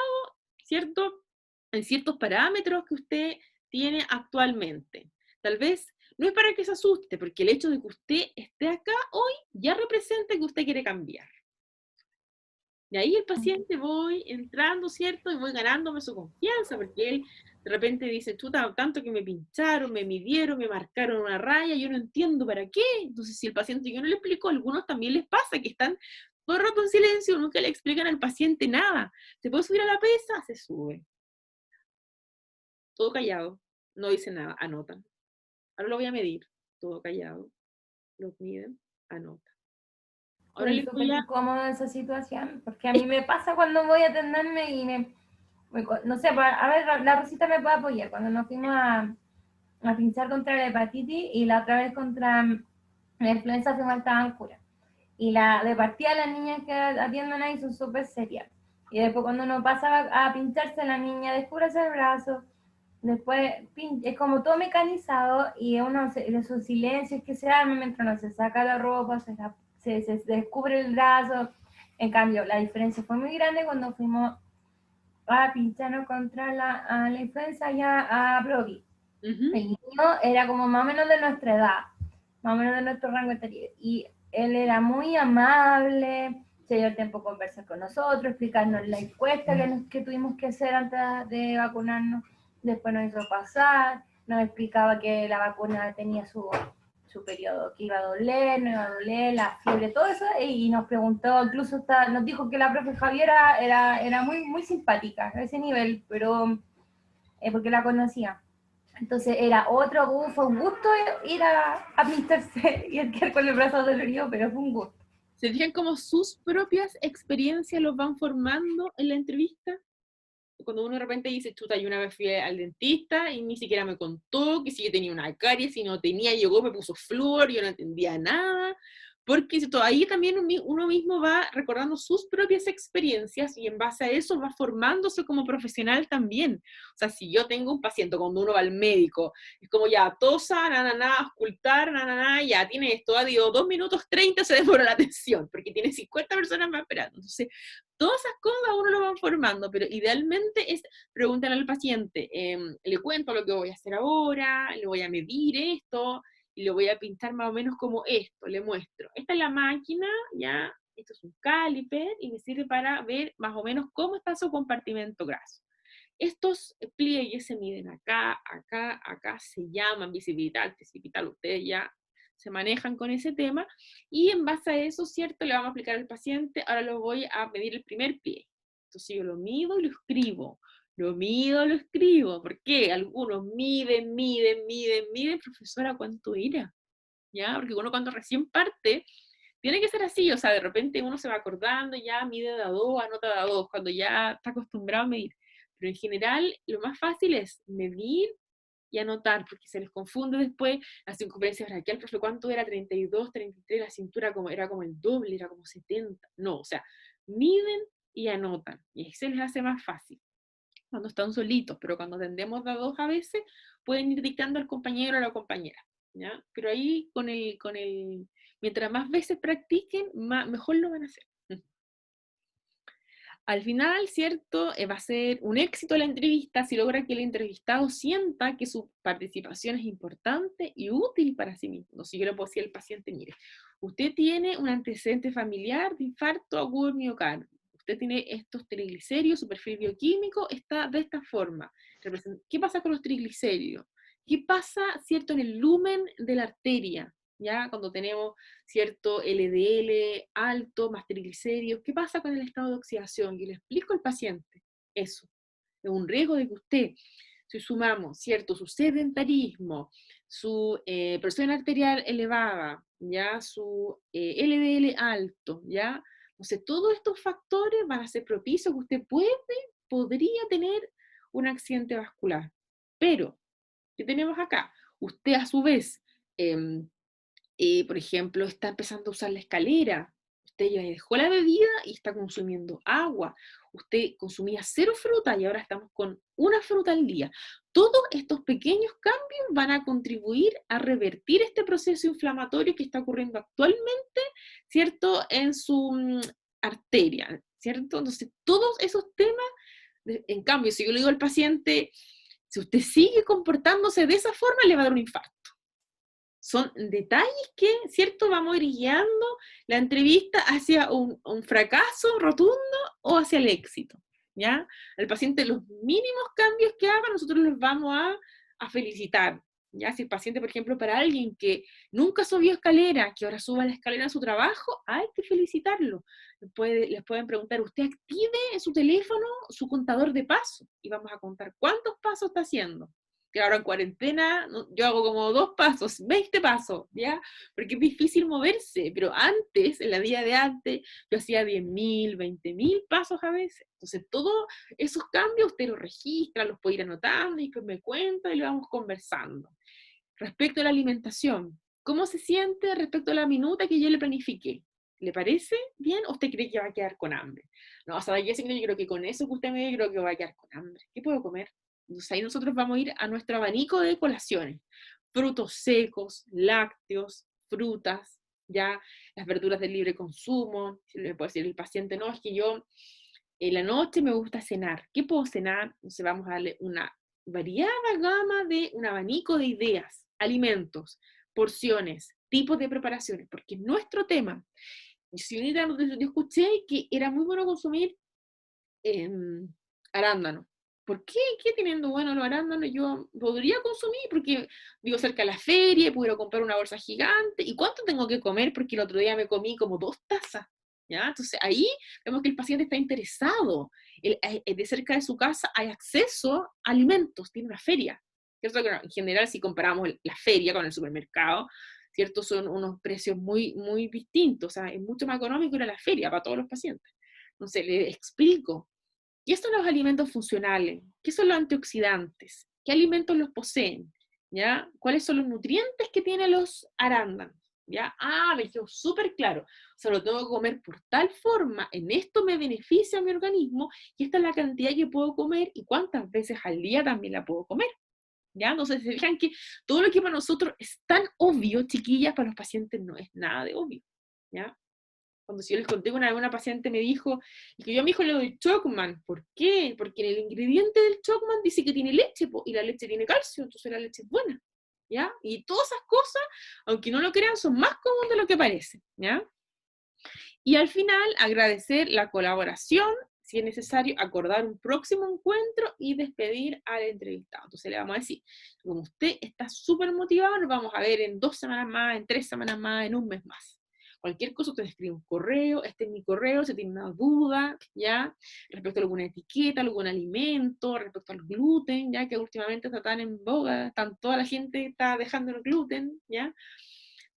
¿cierto?, en ciertos parámetros que usted tiene actualmente. Tal vez no es para que se asuste, porque el hecho de que usted esté acá hoy ya representa que usted quiere cambiar. Y ahí el paciente voy entrando, ¿cierto? Y voy ganándome su confianza, porque él de repente dice, chuta, tanto que me pincharon, me midieron, me marcaron una raya, yo no entiendo para qué. Entonces, si el paciente yo no le explico, a algunos también les pasa que están todo el rato en silencio, nunca le explican al paciente nada. ¿Se puede subir a la pesa? Se sube. Todo callado, no dice nada, anotan. Ahora lo voy a medir, todo callado, lo miden, anotan. Ahora Fue le súper voy a... incómoda esa situación, porque a mí me pasa cuando voy a atenderme y no sé, a ver, la Rosita me puede apoyar, cuando nos fuimos a pinchar contra la hepatitis y la otra vez contra la influenza fuimos al Tabancura. Y de partida las niñas que atienden ahí son súper serias. Y después cuando uno pasa a pincharse, la niña descubre el brazo, Después es como todo mecanizado y esos silencios que se arman mientras uno se saca la ropa, se descubre el brazo. En cambio, la diferencia fue muy grande cuando fuimos a pincharnos contra la influenza ya a Brovi. Ujú. El niño era como más o menos de nuestra edad, más o menos de nuestro rango etario. Y él era muy amable, se dio el tiempo a conversar con nosotros, explicarnos la encuesta que tuvimos que hacer antes de vacunarnos. Después nos hizo pasar, nos explicaba que la vacuna tenía su periodo, que iba a doler, no iba a doler, la fiebre, todo eso, y nos preguntó, incluso nos dijo que la profe Javiera era muy, muy simpática a ese nivel, pero porque la conocía. Entonces era fue un gusto ir a pintarse y a quedar con el brazo dolorido, pero fue un gusto. ¿Se fijan cómo sus propias experiencias los van formando en la entrevista? Cuando uno de repente dice, chuta, yo una vez fui al dentista y ni siquiera me contó que si yo tenía una caries, si no tenía, llegó, me puso flúor, yo no entendía nada, porque ahí también uno mismo va recordando sus propias experiencias y en base a eso va formándose como profesional también. O sea, si yo tengo un paciente, cuando uno va al médico, es como ya, tosa, auscultar, ya, tiene esto, adiós, 2 minutos 30 se demora la atención, porque tiene 50 personas más esperando. Entonces, todas esas cosas uno lo van formando, pero idealmente es preguntar al paciente, le cuento lo que voy a hacer ahora, le voy a medir esto, y le voy a pintar más o menos como esto, le muestro. Esta es la máquina, ya, esto es un caliper, y me sirve para ver más o menos cómo está su compartimento graso. Estos pliegues se miden acá, acá, acá, se llaman visibilidad, anticipital, ustedes ya se manejan con ese tema, y en base a eso, ¿cierto? Le vamos a aplicar al paciente, ahora lo voy a medir el primer pliegue. Entonces yo lo mido y lo escribo. Lo mido, lo escribo. ¿Por qué? Algunos miden, profesora, ¿cuánto era? ¿Ya? Porque uno cuando recién parte, tiene que ser así, o sea, de repente uno se va acordando, ya mide de a 2, anota de a 2, cuando ya está acostumbrado a medir. Pero en general, lo más fácil es medir y anotar, porque se les confunde después las circunferencias braquial, profe, ¿cuánto era? 32, 33, la cintura era como el doble, era como 70. No, o sea, miden y anotan, y ahí se les hace más fácil cuando están solitos, pero cuando tendemos de a 2 a veces, pueden ir dictando al compañero o a la compañera, ¿ya? Pero ahí mientras más veces practiquen, mejor lo van a hacer. Al final, ¿cierto? Va a ser un éxito la entrevista si logra que el entrevistado sienta que su participación es importante y útil para sí mismo. Si yo le puedo decir al paciente, mire, usted tiene un antecedente familiar de infarto agudo del miocardio, usted tiene estos triglicéridos, su perfil bioquímico está de esta forma. ¿Qué pasa con los triglicéridos? ¿Qué pasa, cierto, en el lumen de la arteria? ¿Ya? Cuando tenemos, cierto, LDL alto, más triglicéridos, ¿qué pasa con el estado de oxidación? Yo le explico al paciente eso. Es un riesgo de que usted, si sumamos, cierto, su sedentarismo, su presión arterial elevada, ya, su LDL alto, ya, entonces todos estos factores van a ser propicios que usted podría tener un accidente vascular. Pero, ¿qué tenemos acá? Usted a su vez, por ejemplo, está empezando a usar la escalera, usted ya dejó la bebida y está consumiendo agua, usted consumía 0 fruta y ahora estamos con 1 fruta al día. Todos estos pequeños cambios van a contribuir a revertir este proceso inflamatorio que está ocurriendo actualmente, ¿cierto?, en su arteria, ¿cierto? Entonces, todos esos temas, en cambio, si yo le digo al paciente, si usted sigue comportándose de esa forma, le va a dar un infarto. Son detalles que, ¿cierto?, vamos a ir guiando la entrevista hacia un fracaso rotundo o hacia el éxito, ¿ya? Al paciente los mínimos cambios que haga, nosotros los vamos a felicitar, ¿ya? Si el paciente, por ejemplo, para alguien que nunca subió escalera, que ahora suba la escalera en su trabajo, hay que felicitarlo. Les pueden preguntar, ¿usted active en su teléfono su contador de pasos? Y vamos a contar cuántos pasos está haciendo. Que ahora en cuarentena yo hago como 2 pasos, 20 pasos, ¿ya? Porque es difícil moverse, pero antes, en la vida de antes, yo hacía 10.000, 20.000 pasos a veces. Entonces, todos esos cambios usted los registra, los puede ir anotando y después me cuenta y lo vamos conversando. Respecto a la alimentación, ¿cómo se siente respecto a la minuta que yo le planifiqué? ¿Le parece bien o usted cree que va a quedar con hambre? No, o sea, yo creo que con eso que usted me dice, creo que va a quedar con hambre. ¿Qué puedo comer? Entonces ahí nosotros vamos a ir a nuestro abanico de colaciones. Frutos secos, lácteos, frutas, ya las verduras de libre consumo. Si le puede decir el paciente, no, es que yo en la noche me gusta cenar. ¿Qué puedo cenar? Entonces vamos a darle una variada gama de un abanico de ideas, alimentos, porciones, tipos de preparaciones, porque nuestro tema, yo escuché que era muy bueno consumir arándanos. ¿Por qué? ¿Qué teniendo bueno los arándanos yo podría consumir? Porque vivo cerca de la feria, pudiera comprar una bolsa gigante. ¿Y cuánto tengo que comer? Porque el otro día me comí como 2 tazas. ¿Ya? Entonces ahí vemos que el paciente está interesado. De cerca de su casa hay acceso a alimentos, tiene una feria. ¿Cierto? Que en general, si comparamos la feria con el supermercado, ¿cierto? Son unos precios muy, muy distintos. O sea, es mucho más económico ir a la feria para todos los pacientes. Entonces, le explico. ¿Qué son los alimentos funcionales? ¿Qué son los antioxidantes? ¿Qué alimentos los poseen? ¿Ya? ¿Cuáles son los nutrientes que tienen los arándanos? ¿Ya? Me quedó súper claro. O sea, lo tengo que comer por tal forma, en esto me beneficia a mi organismo, y esta es la cantidad que puedo comer, y cuántas veces al día también la puedo comer. ¿Ya? Entonces, se fijan que todo lo que para nosotros es tan obvio, chiquillas, para los pacientes no es nada de obvio. ¿Ya? Cuando yo les conté una vez, una paciente me dijo, y que yo a mi hijo le doy Chocman. ¿Por qué? Porque en el ingrediente del Chocman dice que tiene leche, y la leche tiene calcio, entonces la leche es buena, ¿ya? Y todas esas cosas, aunque no lo crean, son más comunes de lo que parece, ¿ya? Y al final, agradecer la colaboración, si es necesario, acordar un próximo encuentro y despedir al entrevistado. Entonces le vamos a decir, como usted está súper motivado, nos vamos a ver en 2 semanas más, en 3 semanas más, en un mes más. Cualquier cosa, usted escribe un correo, este es mi correo, si tiene una duda, ¿ya? Respecto a alguna etiqueta, algún alimento, respecto al gluten, ¿ya? Que últimamente está tan en boga, toda la gente está dejando el gluten, ¿ya?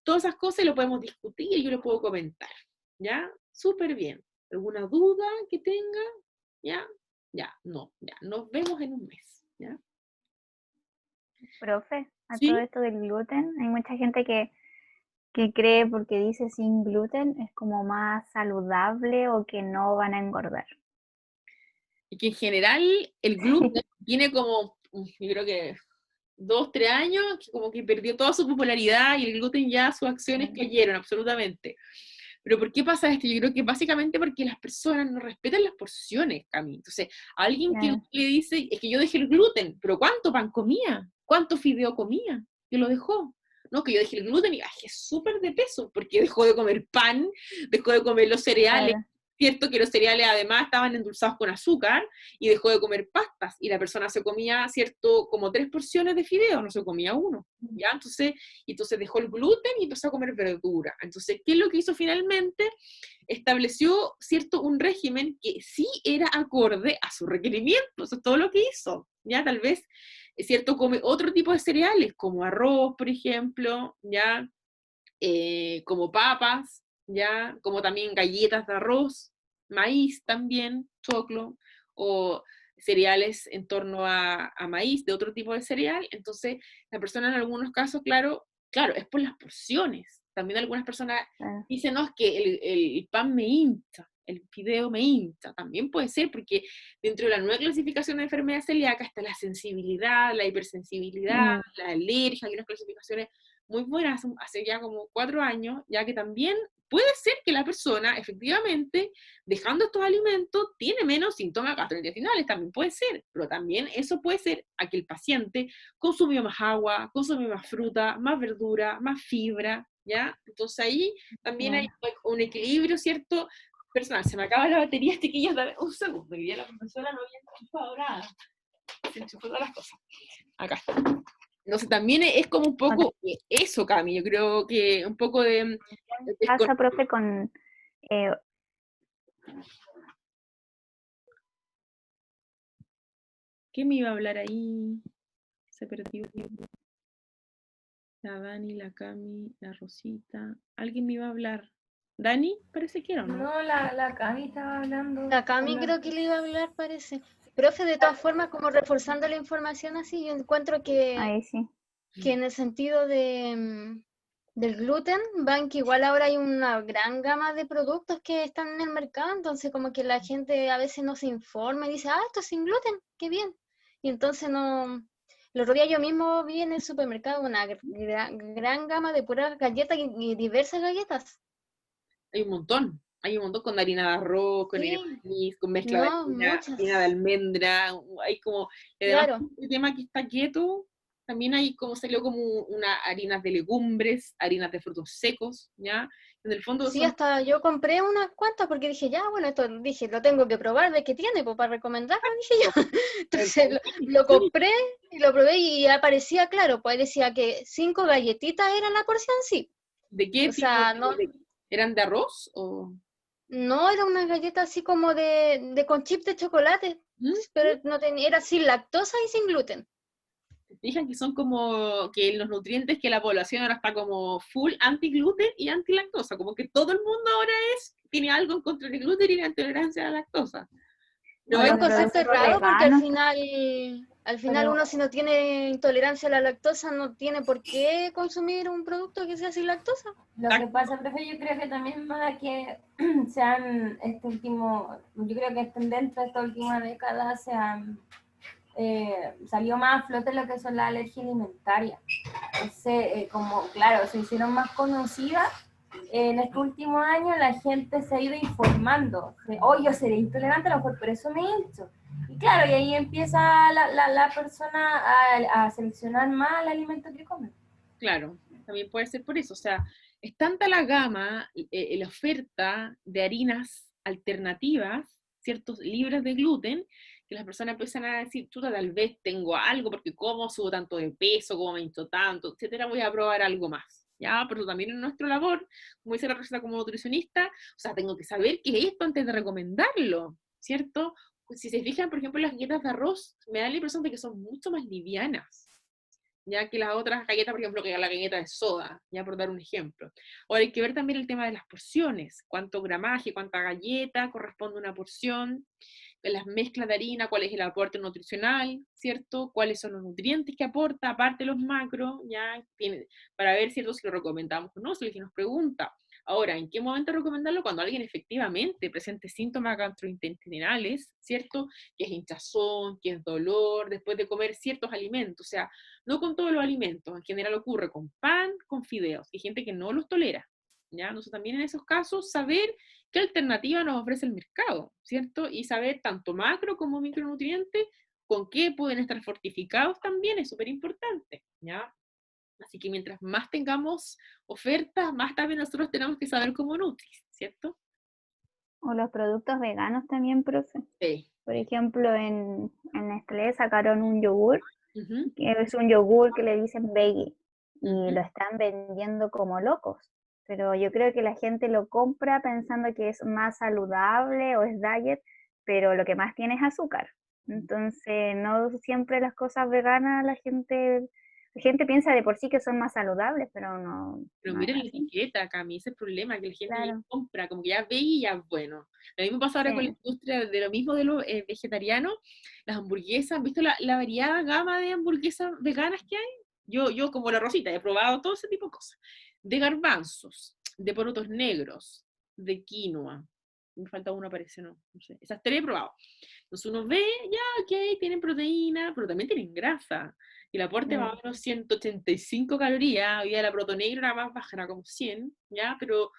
Todas esas cosas lo podemos discutir y yo lo puedo comentar, ¿ya? Súper bien. ¿Alguna duda que tenga? ¿Ya? Ya, no, ya. Nos vemos en un mes, ¿ya? Profe, a ¿Sí? todo esto del gluten, hay mucha gente que cree porque dice sin gluten es como más saludable o que no van a engordar. Y que en general el gluten tiene como, yo creo que 2, 3 años, que como que perdió toda su popularidad y el gluten ya sus acciones cayeron absolutamente. Pero ¿por qué pasa esto? Yo creo que básicamente porque las personas no respetan las porciones, Cami. Entonces, a alguien que le dice, es que yo dejé el gluten, pero ¿cuánto pan comía? ¿Cuánto fideo comía? Que lo dejó. No, que yo dejé el gluten y bajé súper de peso, porque dejó de comer pan, dejó de comer los cereales, Claro. cierto que los cereales además estaban endulzados con azúcar, y dejó de comer pastas, y la persona se comía, cierto, como 3 porciones de fideo, no se comía uno, ¿ya? Entonces dejó el gluten y empezó a comer verdura. Entonces, ¿qué es lo que hizo finalmente? Estableció, cierto, un régimen que sí era acorde a sus requerimientos, eso es todo lo que hizo, ¿ya? Tal vez, es cierto, come otro tipo de cereales, como arroz, por ejemplo, ¿ya? Como papas, ¿ya? Como también galletas de arroz, maíz también, choclo, o cereales en torno a maíz, de otro tipo de cereal. Entonces, la persona en algunos casos, claro, es por las porciones. También algunas personas dicen, no, es que el pan me hincha, el fideo me hincha. También puede ser porque dentro de la nueva clasificación de enfermedad celíaca está la sensibilidad, la hipersensibilidad, la alergia, hay unas clasificaciones muy buenas hace ya como 4 años, ya que también puede ser que la persona, efectivamente, dejando estos alimentos, tiene menos síntomas gastrointestinales, también puede ser, pero también eso puede ser a que el paciente consumió más agua, consumió más fruta, más verdura, más fibra, ¿ya? Entonces ahí también hay un equilibrio, ¿cierto? Personal. Se me acaba la batería, chiquillas, dame un segundo, que ya la profesora no había enchufado nada. Se enchufó todas las cosas. Acá está. Entonces también es como un poco eso, Cami, yo creo que un poco de... ¿Qué pasa, profe, con... ¿Qué me iba a hablar ahí? Se perdió. La Dani, la Cami, la Rosita. ¿Alguien me iba a hablar? ¿Dani? Parece que era, ¿no? No, la Cami estaba hablando. La Cami creo que le iba a hablar, parece. Profe, de todas formas, como reforzando la información así, yo encuentro que, Ahí sí. que en el sentido del gluten, van que igual ahora hay una gran gama de productos que están en el mercado, entonces como que la gente a veces no se informa y dice, esto es sin gluten, qué bien. y entonces no... El otro día yo mismo vi en el supermercado una gran gama de puras galletas y diversas galletas. Hay un montón con harina de arroz, con harina Sí, de maíz, con mezcla de no, harina de muchas. almendra, hay como, además Claro. el tema que está keto, también hay como salió como una harinas de legumbres, harinas de frutos secos, ¿ya? En el fondo Sí, son, hasta yo compré unas cuantas porque dije, ya, bueno, esto dije, lo tengo que probar, de qué tiene, pues para recomendarlo, dije yo. Entonces lo compré y lo probé y aparecía claro, pues decía que 5 galletitas era la porción, sí. ¿de qué O tipo? sea, no, ¿Eran de arroz o...? no era una galleta así como de con chip de chocolate, ¿Mm? pero no tenía, era sin lactosa y sin gluten. Fijan que son como que los nutrientes que la población ahora está como full anti-gluten y anti-lactosa, como que todo el mundo ahora tiene algo en contra del gluten y la intolerancia a la lactosa. O Pero Es es un los concepto productos errado porque veganos, al final pero uno si no tiene intolerancia a la lactosa no tiene por qué consumir un producto que sea sin lactosa. Lo que pasa, profe, yo creo que también para que sean yo creo que dentro de esta última década salió más a flote lo que son las alergias alimentarias. Como, claro, se hicieron más conocidas. En estos últimos años la gente se ha ido informando. Yo seré intolerante, a lo mejor por eso me hincho. Y claro, y ahí empieza la persona a seleccionar más el alimento que come. claro, también puede ser por eso. O sea, es tanta la gama, la oferta de harinas alternativas, ciertos libres de gluten, que las personas empiezan a decir, chuta, tal vez tengo algo, porque como subo tanto de peso, como me hincho tanto, etcétera, voy a probar algo más. ¿Ya? Pero también en nuestra labor, como dice la receta como nutricionista, o sea, tengo que saber qué es esto antes de recomendarlo, ¿cierto? Pues si se fijan, por ejemplo, las galletas de arroz, me da la impresión de que son mucho más livianas, ya que las otras galletas, por ejemplo, que la galleta de soda, ya por dar un ejemplo. Ahora hay que ver también el tema de las porciones, cuánto gramaje, cuánta galleta corresponde a una porción, las mezclas de harina, cuál es el aporte nutricional, ¿cierto? Cuáles son los nutrientes que aporta, aparte de los macros, ya, para ver, ¿cierto?, si lo recomendamos o no, si alguien nos pregunta. Ahora, ¿en qué momento recomendarlo? Cuando alguien efectivamente presente síntomas gastrointestinales, ¿cierto? Que es hinchazón, que es dolor, después de comer ciertos alimentos, o sea, no con todos los alimentos, en general ocurre con pan, con fideos, hay gente que no los tolera, ¿ya? Entonces también en esos casos saber qué alternativa nos ofrece el mercado, ¿cierto? Y saber tanto macro como micronutrientes, con qué pueden estar fortificados también es súper importante, ¿ya? Así que mientras más tengamos ofertas, más también nosotros tenemos que saber cómo nutrir, ¿cierto? o los productos veganos también, profe. Sí. Por ejemplo, en Nestlé sacaron un yogur, Uh-huh. que es un yogur que le dicen veggie, y Uh-huh. lo están vendiendo como locos. Pero yo creo que la gente lo compra pensando que es más saludable o es diet, pero lo que más tiene es azúcar. Entonces, no siempre las cosas veganas la gente piensa de por sí que son más saludables, pero no, Pero no es miren la así. etiqueta, Cami, ese es el problema, que la gente ya Claro, compra, como que ya ve y ya es bueno. Lo mismo pasa ahora con la sí. industria de lo mismo de los vegetarianos, las hamburguesas, ¿han visto la variada gama de hamburguesas veganas que hay? Yo como la Rosita, he probado todo ese tipo de cosas. De garbanzos, de porotos negros, de quinoa. Me falta uno, parece, no sé. Esas tres he probado. Entonces uno ve, ya, ok, tienen proteína, pero también tienen grasa. Y el aporte más o menos 185 calorías, hoy día la protonegra era más baja, era como 100, ¿ya? Pero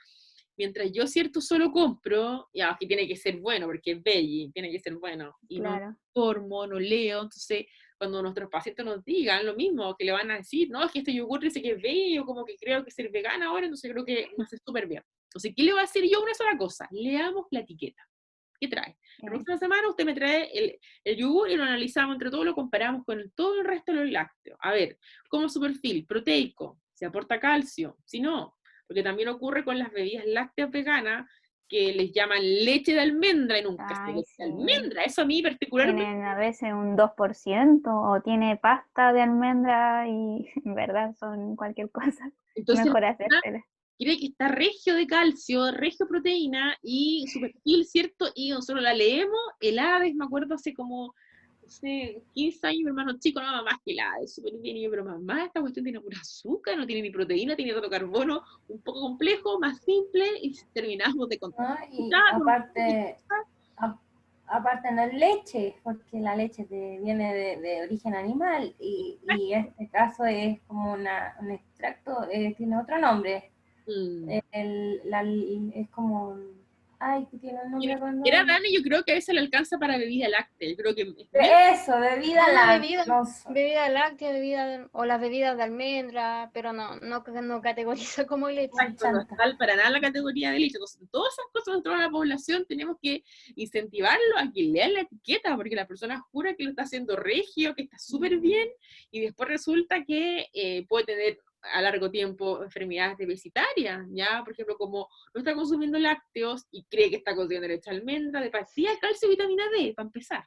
mientras yo, cierto, solo compro, ya, aquí tiene que ser bueno, porque es veggie, tiene que ser bueno, y no Claro. informo, no leo, entonces cuando nuestros pacientes nos digan lo mismo, que le van a decir, no, es que este yogur dice que es veggie, o como que creo que es el vegano ahora, entonces creo que me hace súper bien. Entonces, ¿qué le va a decir yo? Una sola cosa, leamos la etiqueta. ¿Qué trae? La próxima semana usted me trae el yogur y lo analizamos entre todos, lo comparamos con todo el resto de los lácteos. A ver, como su perfil proteico, si aporta calcio, si no, porque también ocurre con las bebidas lácteas veganas que les llaman leche de almendra y nunca se Ay, leche de sí. almendra. Eso a mí particularmente. Tienen a veces un 2% o tiene pasta de almendra y en verdad son cualquier cosa. Entonces, Mejor hacérsela. cree que está regio de calcio, regio proteína y su perfil, ¿cierto? Y nosotros la leemos, el Hades, me acuerdo hace como, no sé, 15 años, mi hermano chico, no, más que el Hades, súper bien, y yo, pero mamá, esta cuestión tiene pura azúcar, no tiene ni proteína, tiene otro carbono, un poco complejo, más simple, y terminamos de contar. ¿No? Y aparte, aparte no es leche, porque la leche viene de origen animal, y este caso es como un extracto, tiene otro nombre. Es como, ay, que tiene un nombre cuando... Era Dani, yo creo que a veces le alcanza para bebida láctea, yo creo que Eso, bebida láctea. Bebida láctea, o las bebidas de almendra, pero no categoriza como leche. Exacto, no está para nada la categoría de leche. Entonces, todas esas cosas dentro de la población tenemos que incentivarlo a que lea la etiqueta, porque la persona jura que lo está haciendo regio, que está súper bien, y después resulta que puede tener a largo tiempo enfermedades deficitarias, ¿ya? Por ejemplo, como no está consumiendo lácteos y cree que está consumiendo leche de almendra, de pastilla, calcio y vitamina D, para empezar,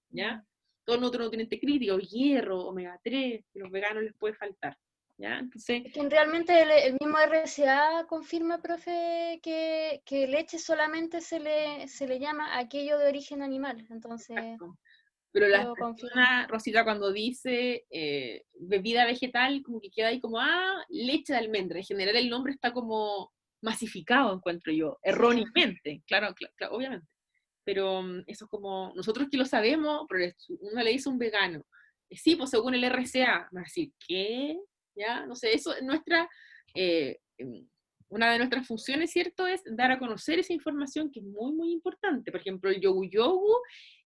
¿ya? Todo el otro nutriente crítico, hierro, omega 3, que a los veganos les puede faltar, ¿ya? Entonces, es que realmente el mismo RCA confirma, profe, que leche solamente se le llama aquello de origen animal, entonces... Exacto. Pero la lo confirma. persona, Rosita, cuando dice bebida vegetal, como que queda ahí como, leche de almendra. En general el nombre está como masificado, encuentro yo, erróneamente, claro, obviamente. Pero eso es como, nosotros que lo sabemos, pero uno le dice a un vegano, sí, pues según el RCA, va a decir, ¿qué? ¿Ya? No sé, eso es nuestra, una de nuestras funciones, ¿cierto? Es dar a conocer esa información que es muy, muy importante. Por ejemplo, el yogu yogu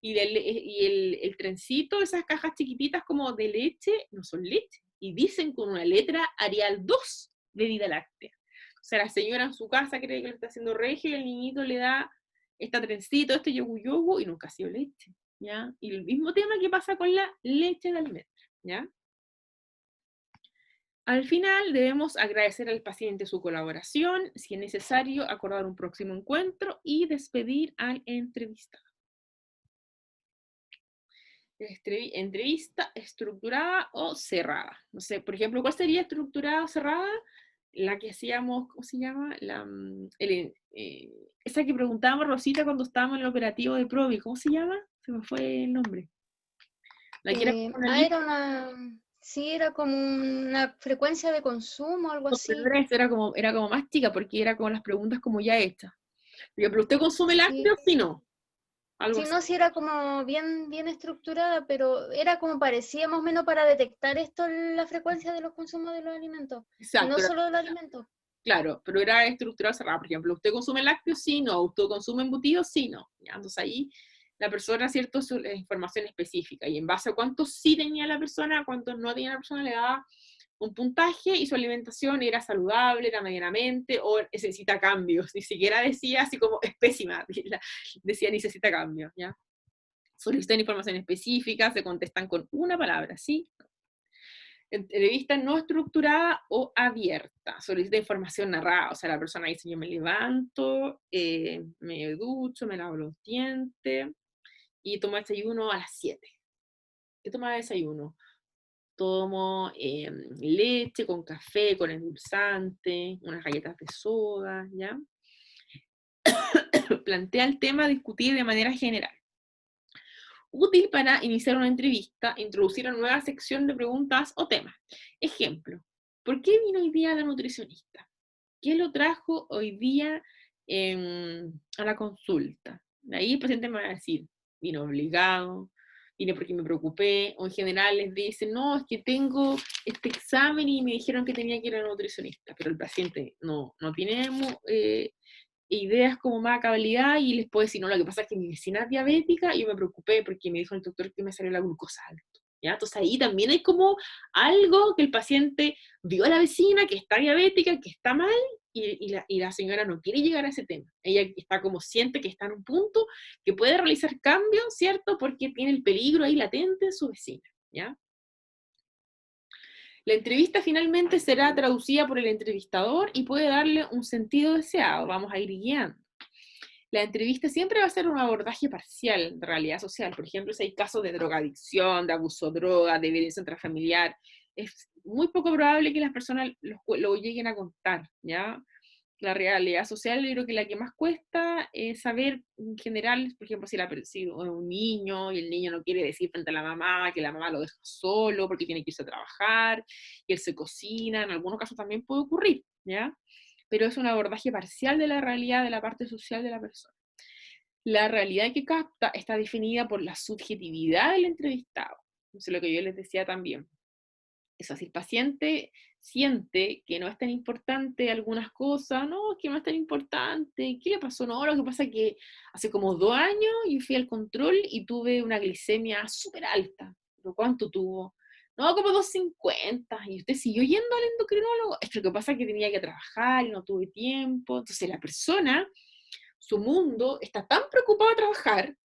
y el trencito, esas cajas chiquititas como de leche, no son leche. Y dicen con una letra Arial 2, bebida láctea. O sea, la señora en su casa cree que le está haciendo regio y el niñito le da este trencito, este yogu yogu, y nunca ha sido leche, ¿ya? Y el mismo tema que pasa con la leche de almendra, ¿ya? Al final debemos agradecer al paciente su colaboración, si es necesario acordar un próximo encuentro y despedir al entrevistado. Entrevista estructurada o cerrada. No sé, por ejemplo, ¿cuál sería estructurada o cerrada? La que hacíamos, ¿cómo se llama? Esa que preguntábamos, Rosita, cuando estábamos en el operativo de Provi, ¿cómo se llama? Se me fue el nombre. La que era como una frecuencia de consumo, algo así. Era como más chica, porque era como las preguntas como ya hechas. Pero ¿usted consume lácteos? Sí, no. Sí, no, sí era como bien estructurada, pero era como parecía más o menos para detectar la frecuencia de los consumos de los alimentos. Exacto. Y no solo de los alimentos. Claro, pero era estructurada cerrada. Por ejemplo, ¿usted consume lácteos? Sí, no. ¿Usted consume embutidos? Sí, no. ¿Ya? Entonces ahí la persona, ¿cierto? Su información específica. Y en base a cuántos sí tenía la persona, cuántos no tenía la persona, le daba un puntaje y su alimentación era saludable, era medianamente, o necesita cambios. Ni siquiera decía así como es pésima, decía necesita cambios, ¿ya? Solicitan información específica, se contestan con una palabra, ¿sí? Entrevista no estructurada o abierta. Solicita información narrada, o sea, la persona dice, yo me levanto, me ducho, me lavo los dientes y tomo desayuno a las 7. ¿Qué toma de desayuno? Tomo leche con café, con endulzante, unas galletas de soda, ¿ya? Plantea el tema a discutir de manera general. Útil para iniciar una entrevista, introducir una nueva sección de preguntas o temas. Ejemplo, ¿por qué vino hoy día la nutricionista? ¿Qué lo trajo hoy día a la consulta? Ahí el paciente me va a decir, vino obligado, vine porque me preocupé, o en general les dicen, no, es que tengo este examen y me dijeron que tenía que ir a la nutricionista, pero el paciente no tiene ideas como más a cabalidad y les puedo decir, no, lo que pasa es que mi vecina es diabética y yo me preocupé porque me dijo el doctor que me salió la glucosa alta, ¿ya? Entonces ahí también hay como algo que el paciente vio a la vecina que está diabética, que está mal, y la señora no quiere llegar a ese tema. Ella está como siente que está en un punto que puede realizar cambios, ¿cierto? Porque tiene el peligro ahí latente en su vecina, ¿ya? La entrevista finalmente será traducida por el entrevistador y puede darle un sentido deseado. Vamos a ir guiando. La entrevista siempre va a ser un abordaje parcial de realidad social. Por ejemplo, si hay casos de drogadicción, de abuso de droga, de violencia intrafamiliar, es muy poco probable que las personas lo lleguen a contar, ¿ya? La realidad social, yo creo que la que más cuesta es saber en general, por ejemplo, si es un niño y el niño no quiere decir frente a la mamá que la mamá lo deja solo porque tiene que irse a trabajar y él se cocina, en algunos casos también puede ocurrir, ¿ya? Pero es un abordaje parcial de la realidad de la parte social de la persona. La realidad que capta está definida por la subjetividad del entrevistado. Eso es lo que yo les decía también. Eso, si el paciente siente que no es tan importante algunas cosas, no, es que no es tan importante, ¿qué le pasó? No, lo que pasa es que hace como 2 años yo fui al control y tuve una glicemia súper alta. ¿Pero cuánto tuvo? No, como 250. Y usted siguió yendo al endocrinólogo. Es que lo que pasa es que tenía que trabajar y no tuve tiempo. Entonces la persona, su mundo, está tan preocupado de trabajar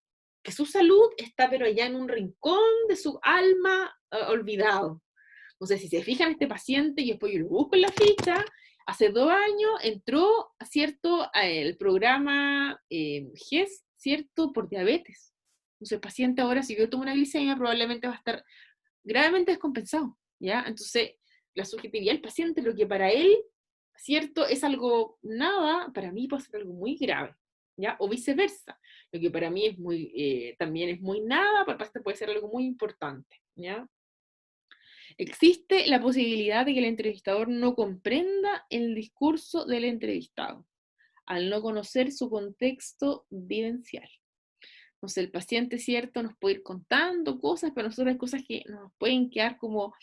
que su salud está pero allá en un rincón de su alma olvidado. Entonces, si se fijan este paciente, y después yo lo busco en la ficha, hace 2 años entró, ¿cierto?, al programa GES, ¿cierto?, por diabetes. Entonces, el paciente ahora, si yo tomo una glicemia, probablemente va a estar gravemente descompensado, ¿ya? Entonces, la subjetividad del paciente, lo que para él, ¿cierto?, es algo nada, para mí puede ser algo muy grave, ¿ya? O viceversa. Lo que para mí es muy, también es muy nada, para el paciente puede ser algo muy importante, ¿ya? Existe la posibilidad de que el entrevistador no comprenda el discurso del entrevistado, al no conocer su contexto vivencial. Entonces el paciente, cierto, nos puede ir contando cosas, pero nosotros hay cosas que nos pueden quedar como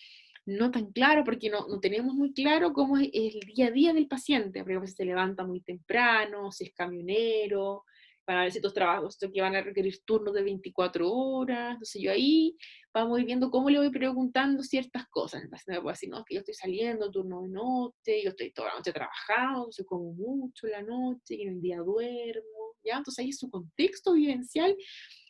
no tan claro, porque no tenemos muy claro cómo es el día a día del paciente, porque a veces se levanta muy temprano, si es camionero, para ver ciertos trabajos que van a requerir turnos de 24 horas, entonces yo ahí vamos a ir viendo cómo le voy preguntando ciertas cosas. El paciente me puede decir, no, es que yo estoy saliendo turno de noche, yo estoy toda la noche trabajando, entonces como mucho en la noche, y en el día duermo, ¿ya? Entonces ahí su contexto vivencial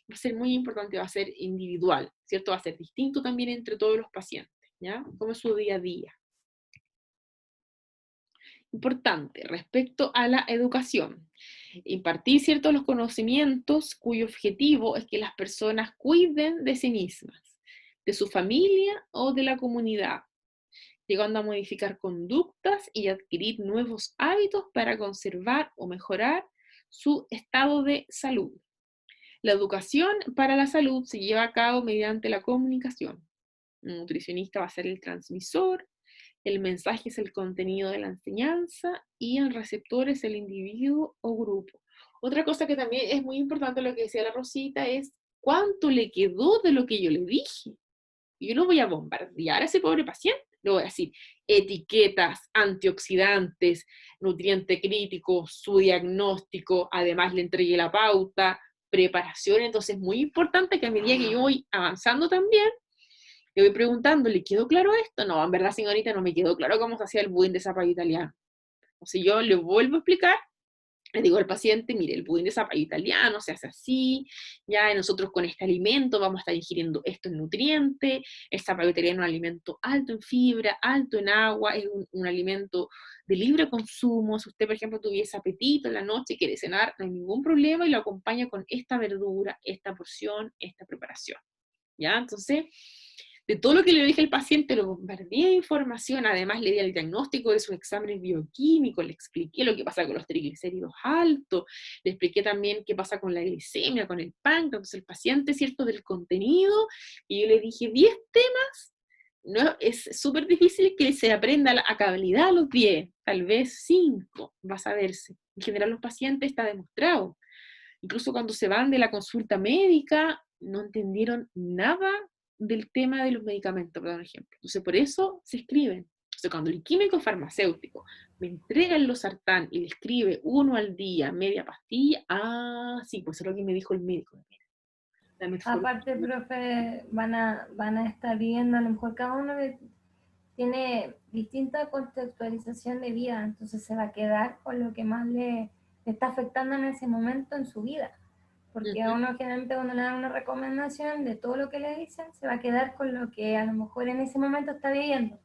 va a ser muy importante, va a ser individual, ¿cierto? Va a ser distinto también entre todos los pacientes, ¿ya? Como es su día a día. Importante, respecto a la educación. Impartir ciertos los conocimientos cuyo objetivo es que las personas cuiden de sí mismas, de su familia o de la comunidad, llegando a modificar conductas y adquirir nuevos hábitos para conservar o mejorar su estado de salud. La educación para la salud se lleva a cabo mediante la comunicación. Un nutricionista va a ser el transmisor, el mensaje es el contenido de la enseñanza y el receptor es el individuo o grupo. Otra cosa que también es muy importante, lo que decía la Rosita, es cuánto le quedó de lo que yo le dije. Y yo no voy a bombardear a ese pobre paciente. Le voy a decir etiquetas, antioxidantes, nutriente crítico, su diagnóstico, además le entregué la pauta, preparación. Entonces es muy importante que a medida que yo voy avanzando también, le voy preguntando, ¿le quedó claro esto? No, en verdad, señorita, no me quedó claro cómo se hacía el budín de zapallo italiano. O sea, yo le vuelvo a explicar, le digo al paciente, mire, el budín de zapallo italiano se hace así, ya nosotros con este alimento vamos a estar ingiriendo estos nutrientes, el zapallo italiano es un alimento alto en fibra, alto en agua, es un alimento de libre consumo. Si usted, por ejemplo, tuviese apetito en la noche y quiere cenar, no hay ningún problema, y lo acompaña con esta verdura, esta porción, esta preparación. ¿Ya? Entonces, de todo lo que le dije al paciente, lo bombardeé de información, además le di el diagnóstico de sus exámenes bioquímicos, le expliqué lo que pasa con los triglicéridos altos, le expliqué también qué pasa con la glicemia, con el páncreas. Entonces el paciente, ¿cierto?, del contenido, y yo le dije 10 temas, no, es súper difícil que se aprenda a cabalidad los 10, tal vez 5, va a saberse. En general los pacientes está demostrado. Incluso cuando se van de la consulta médica, no entendieron nada del tema de los medicamentos, por dar un ejemplo. Entonces, por eso se escriben. Entonces, cuando el químico farmacéutico me entrega el losartán y le escribe 1 al día, media pastilla, sí, pues eso es lo que me dijo el médico. Aparte, profe, van a estar viendo, a lo mejor cada uno tiene distinta contextualización de vida, entonces se va a quedar con lo que más le está afectando en ese momento en su vida. Porque a uno generalmente cuando le dan una recomendación de todo lo que le dicen, se va a quedar con lo que a lo mejor en ese momento está viviendo.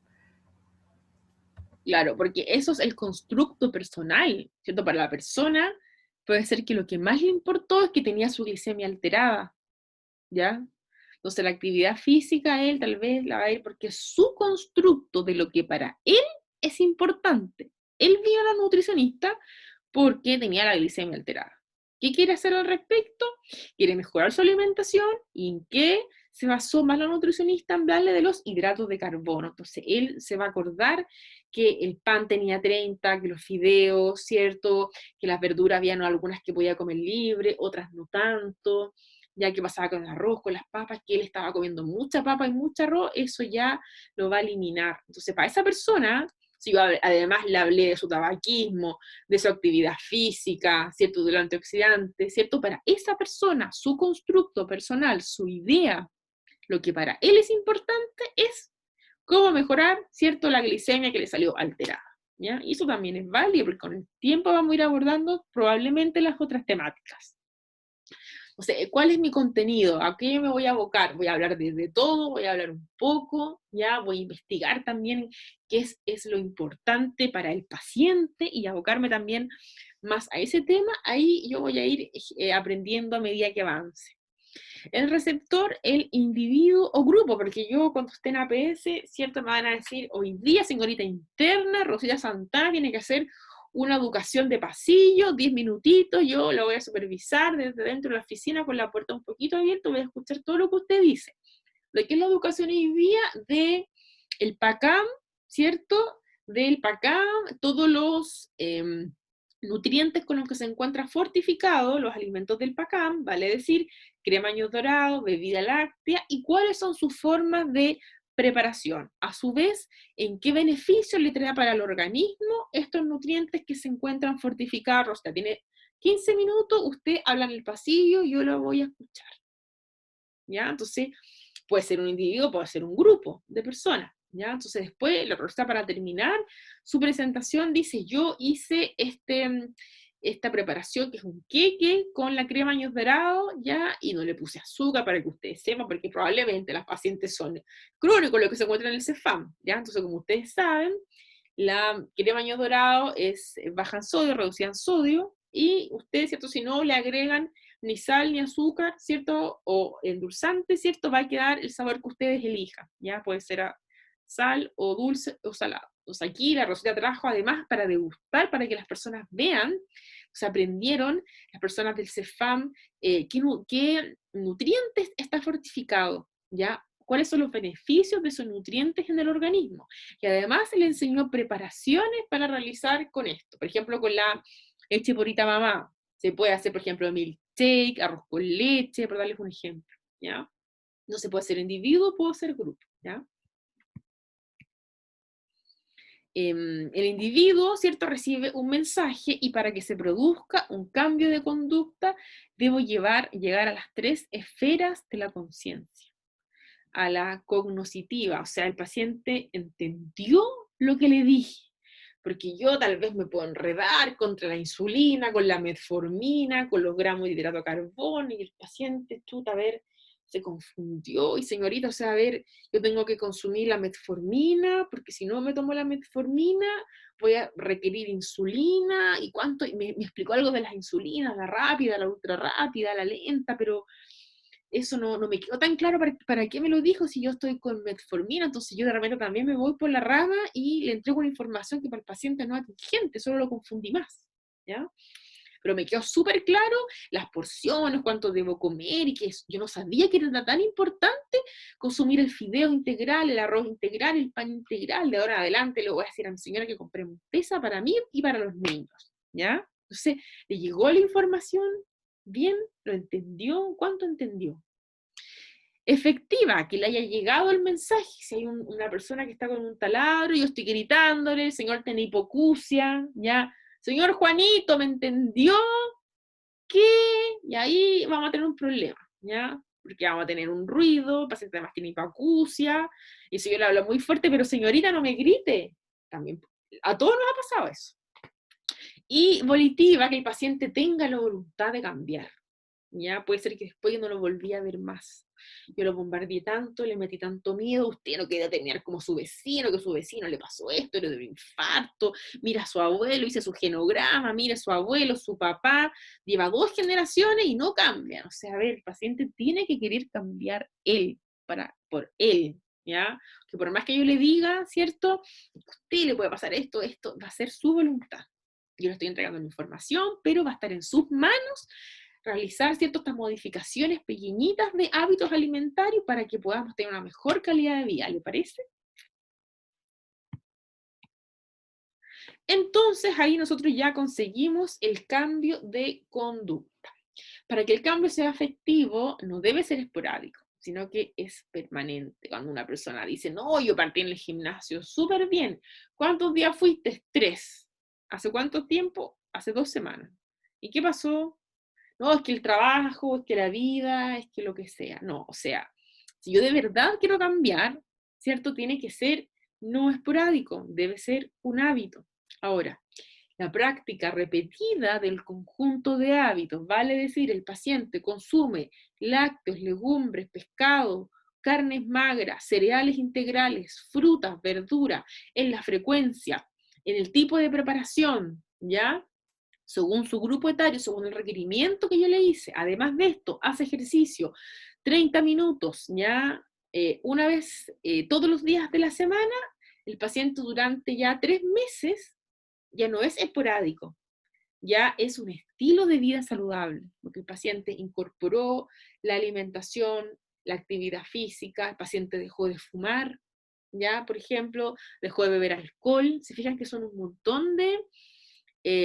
Claro, porque eso es el constructo personal, ¿cierto? Para la persona puede ser que lo que más le importó es que tenía su glicemia alterada, ¿ya? Entonces la actividad física él tal vez la va a ir porque es su constructo de lo que para él es importante. Él vio a la nutricionista porque tenía la glicemia alterada. ¿Qué quiere hacer al respecto? Quiere mejorar su alimentación. ¿Y en qué se basó más la nutricionista? En hablarle de los hidratos de carbono. Entonces él se va a acordar que el pan tenía 30, que los fideos, ¿cierto? Que las verduras habían algunas que podía comer libre, otras no tanto, ya que pasaba con el arroz, con las papas, que él estaba comiendo mucha papa y mucho arroz, eso ya lo va a eliminar. Entonces, para esa persona, si yo además le hablé de su tabaquismo, de su actividad física, ¿cierto? Del antioxidante, ¿cierto? Para esa persona, su constructo personal, su idea, lo que para él es importante es cómo mejorar, ¿cierto?, la glicemia que le salió alterada, ¿ya? Y eso también es válido, porque con el tiempo vamos a ir abordando probablemente las otras temáticas. O sea, ¿cuál es mi contenido? ¿A qué me voy a abocar? Voy a hablar de todo, voy a hablar un poco, ¿ya? Voy a investigar también qué es lo importante para el paciente y abocarme también más a ese tema. Ahí yo voy a ir aprendiendo a medida que avance. El receptor, el individuo o grupo, porque yo cuando esté en APS, ¿cierto? Me van a decir, hoy día, señorita interna, Rosita Santana tiene que hacer una educación de pasillo, 10 minutitos, yo la voy a supervisar desde dentro de la oficina con la puerta un poquito abierta, voy a escuchar todo lo que usted dice. ¿De qué es la educación hoy día? De el PACAM, ¿cierto? Del PACAM, todos los nutrientes con los que se encuentra fortificado los alimentos del PACAM, vale decir, crema años dorados, bebida láctea, y cuáles son sus formas de preparación. A su vez, en qué beneficios le trae para el organismo estos nutrientes que se encuentran fortificados. O sea, tiene 15 minutos, usted habla en el pasillo, yo lo voy a escuchar. ¿Ya? Entonces, puede ser un individuo, puede ser un grupo de personas. ¿Ya? Entonces después, la profesora para terminar su presentación dice, yo hice esta preparación que es un queque con la crema años dorados, ¿ya? Y no le puse azúcar para que ustedes sepan, porque probablemente las pacientes son crónicos, lo que se encuentra en el CEFAM, ¿ya? Entonces, como ustedes saben, la crema años dorados es baja en sodio, reducida en sodio, y ustedes, ¿cierto? Si no le agregan ni sal ni azúcar, ¿cierto? O endulzante, ¿cierto? Va a quedar el sabor que ustedes elijan, ¿ya? Puede ser sal o dulce o salado. Entonces aquí la Rosita trajo además para degustar, para que las personas vean, o sea, aprendieron las personas del CEFAM qué nutrientes está fortificado, ¿ya? ¿Cuáles son los beneficios de esos nutrientes en el organismo? Y además se le enseñó preparaciones para realizar con esto. Por ejemplo, con la leche porita mamá, se puede hacer, por ejemplo, milkshake, arroz con leche, por darles un ejemplo, ¿ya? No se puede hacer individuo, puede ser grupo, ¿ya? El individuo, ¿cierto?, recibe un mensaje y para que se produzca un cambio de conducta, debo llegar a las 3 esferas de la conciencia. A la cognoscitiva, o sea, el paciente entendió lo que le dije, porque yo tal vez me puedo enredar contra la insulina, con la metformina, con los gramos de hidrato de carbono, y el paciente, chuta, a ver, se confundió, y señorita, o sea, a ver, yo tengo que consumir la metformina, porque si no me tomo la metformina, voy a requerir insulina, y cuánto, y me explicó algo de las insulinas, la rápida, la ultra rápida, la lenta, pero eso no me quedó tan claro para qué me lo dijo si yo estoy con metformina. Entonces yo de repente también me voy por la rama y le entrego una información que para el paciente no es atingente, solo lo confundí más, ¿ya? Pero me quedó súper claro las porciones, cuánto debo comer, y que yo no sabía que era tan importante consumir el fideo integral, el arroz integral, el pan integral. De ahora en adelante le voy a decir a mi señora que compremos pesa para mí y para los niños, ¿ya? Entonces, le llegó la información bien, lo entendió, ¿cuánto entendió? Efectiva, que le haya llegado el mensaje. Si hay una persona que está con un taladro y yo estoy gritándole, el señor tiene hipoacusia, ¿ya? Señor Juanito, ¿me entendió? ¿Qué? Y ahí vamos a tener un problema, ¿ya? Porque vamos a tener un ruido, el paciente además tiene hipoacusia, y si yo le hablo muy fuerte, pero señorita, no me grite. También, a todos nos ha pasado eso. Y volitiva, que el paciente tenga la voluntad de cambiar. Ya puede ser que después yo no lo volví a ver más. Yo lo bombardeé tanto, le metí tanto miedo, usted no quería terminar como su vecino, que su vecino le pasó esto, le dio un infarto, mira a su abuelo, hice su genograma, mira a su abuelo, su papá, lleva 2 generaciones y no cambian. O sea, a ver, el paciente tiene que querer cambiar él, por él, ¿ya? Que por más que yo le diga, ¿cierto? A usted le puede pasar esto, va a ser su voluntad. Yo le estoy entregando la información, pero va a estar en sus manos realizar ciertas modificaciones pequeñitas de hábitos alimentarios para que podamos tener una mejor calidad de vida, ¿le parece? Entonces ahí nosotros ya conseguimos el cambio de conducta. Para que el cambio sea efectivo, no debe ser esporádico, sino que es permanente. Cuando una persona dice, no, yo partí en el gimnasio súper bien. ¿Cuántos días fuiste? 3. ¿Hace cuánto tiempo? Hace 2 semanas. ¿Y qué pasó? No, es que el trabajo, es que la vida, es que lo que sea. No, o sea, si yo de verdad quiero cambiar, ¿cierto? Tiene que ser no esporádico, debe ser un hábito. Ahora, la práctica repetida del conjunto de hábitos, vale decir, el paciente consume lácteos, legumbres, pescado, carnes magras, cereales integrales, frutas, verduras, en la frecuencia, en el tipo de preparación, ¿ya? Según su grupo etario, según el requerimiento que yo le hice. Además de esto, hace ejercicio 30 minutos, ya una vez todos los días de la semana, el paciente durante ya 3 meses ya no es esporádico, ya es un estilo de vida saludable, porque el paciente incorporó la alimentación, la actividad física, el paciente dejó de fumar, ya, por ejemplo, dejó de beber alcohol. Se fijan que son un montón de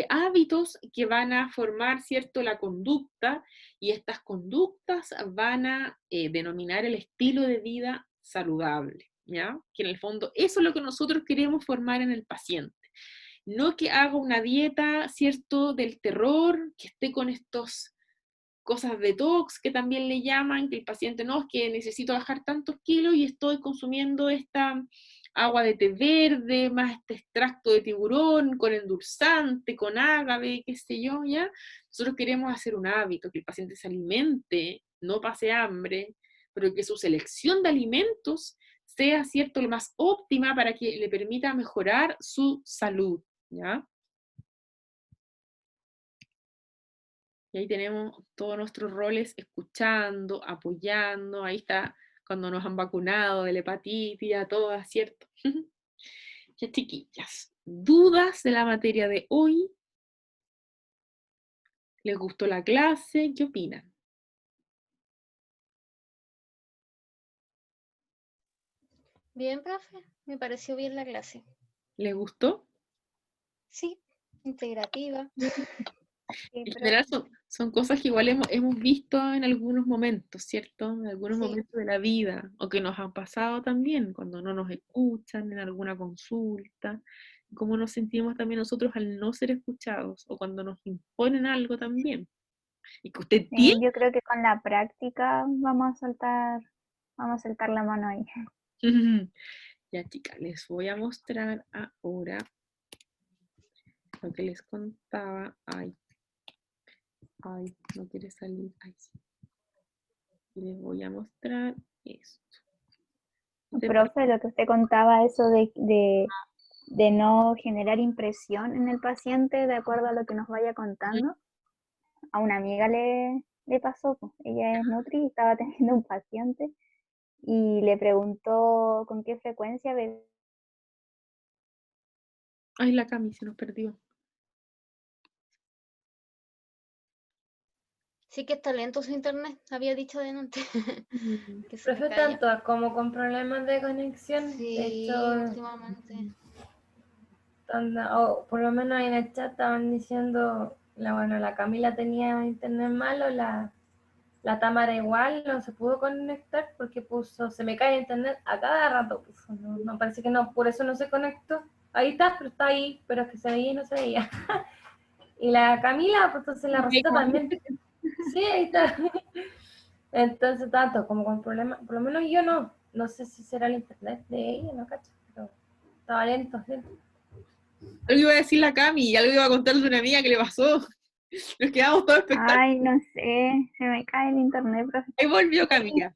hábitos que van a formar, ¿cierto?, la conducta, y estas conductas van a denominar el estilo de vida saludable, ¿ya? Que en el fondo eso es lo que nosotros queremos formar en el paciente. No que haga una dieta, ¿cierto?, del terror, que esté con estos cosas detox que también le llaman, que el paciente no, es que necesito bajar tantos kilos y estoy consumiendo esta agua de té verde, más este extracto de tiburón, con endulzante, con ágave, qué sé yo, ¿ya? Nosotros queremos hacer un hábito, que el paciente se alimente, no pase hambre, pero que su selección de alimentos sea, ¿cierto?, lo más óptima para que le permita mejorar su salud, ¿ya? Y ahí tenemos todos nuestros roles escuchando, apoyando, ahí está cuando nos han vacunado de la hepatitis, a todas, ¿cierto? Ya, chiquillas, ¿dudas de la materia de hoy? ¿Les gustó la clase? ¿Qué opinan? Bien, profe, me pareció bien la clase. ¿Les gustó? Sí, integrativa. Sí, En pero general son cosas que igual hemos visto en algunos momentos, ¿cierto? En algunos Sí. momentos de la vida, o que nos han pasado también, cuando no nos escuchan en alguna consulta, cómo nos sentimos también nosotros al no ser escuchados, o cuando nos imponen algo también. Y que usted sí, tiene. yo creo que con la práctica vamos a soltar la mano ahí. Ya, chicas, les voy a mostrar ahora lo que les contaba. Ay, no quiere salir. Ay, sí. Y les voy a mostrar esto. Profe, lo que usted contaba, eso de no generar impresión en el paciente de acuerdo a lo que nos vaya contando, a una amiga le pasó, pues. Ella es nutri y estaba teniendo un paciente y le preguntó con qué frecuencia Ay, la Cami se nos perdió. Sí que está lento su internet, había dicho delante. Mm. Que se me Profe, caía. tanto como con problemas de conexión. De Sí, hecho, últimamente. o por lo menos ahí en el chat estaban diciendo, la Camila tenía internet malo, la Tamara igual, no se pudo conectar porque puso, se me cae internet a cada rato, puso, no, parece que no, por eso no se conectó. Ahí está, pero está ahí, pero es que se veía y no se veía. Y la Camila, pues entonces la Rosita también. Sí, ahí está. Entonces, tanto como con problemas, por lo menos yo no sé si será el internet de ella, no cacho, pero estaba lento, lento. Algo iba a decir la Cami y algo iba a contarle de una amiga que le pasó. Nos quedamos todos expectantes. ay, no sé, se me cae el internet, profe. Ahí volvió Camila.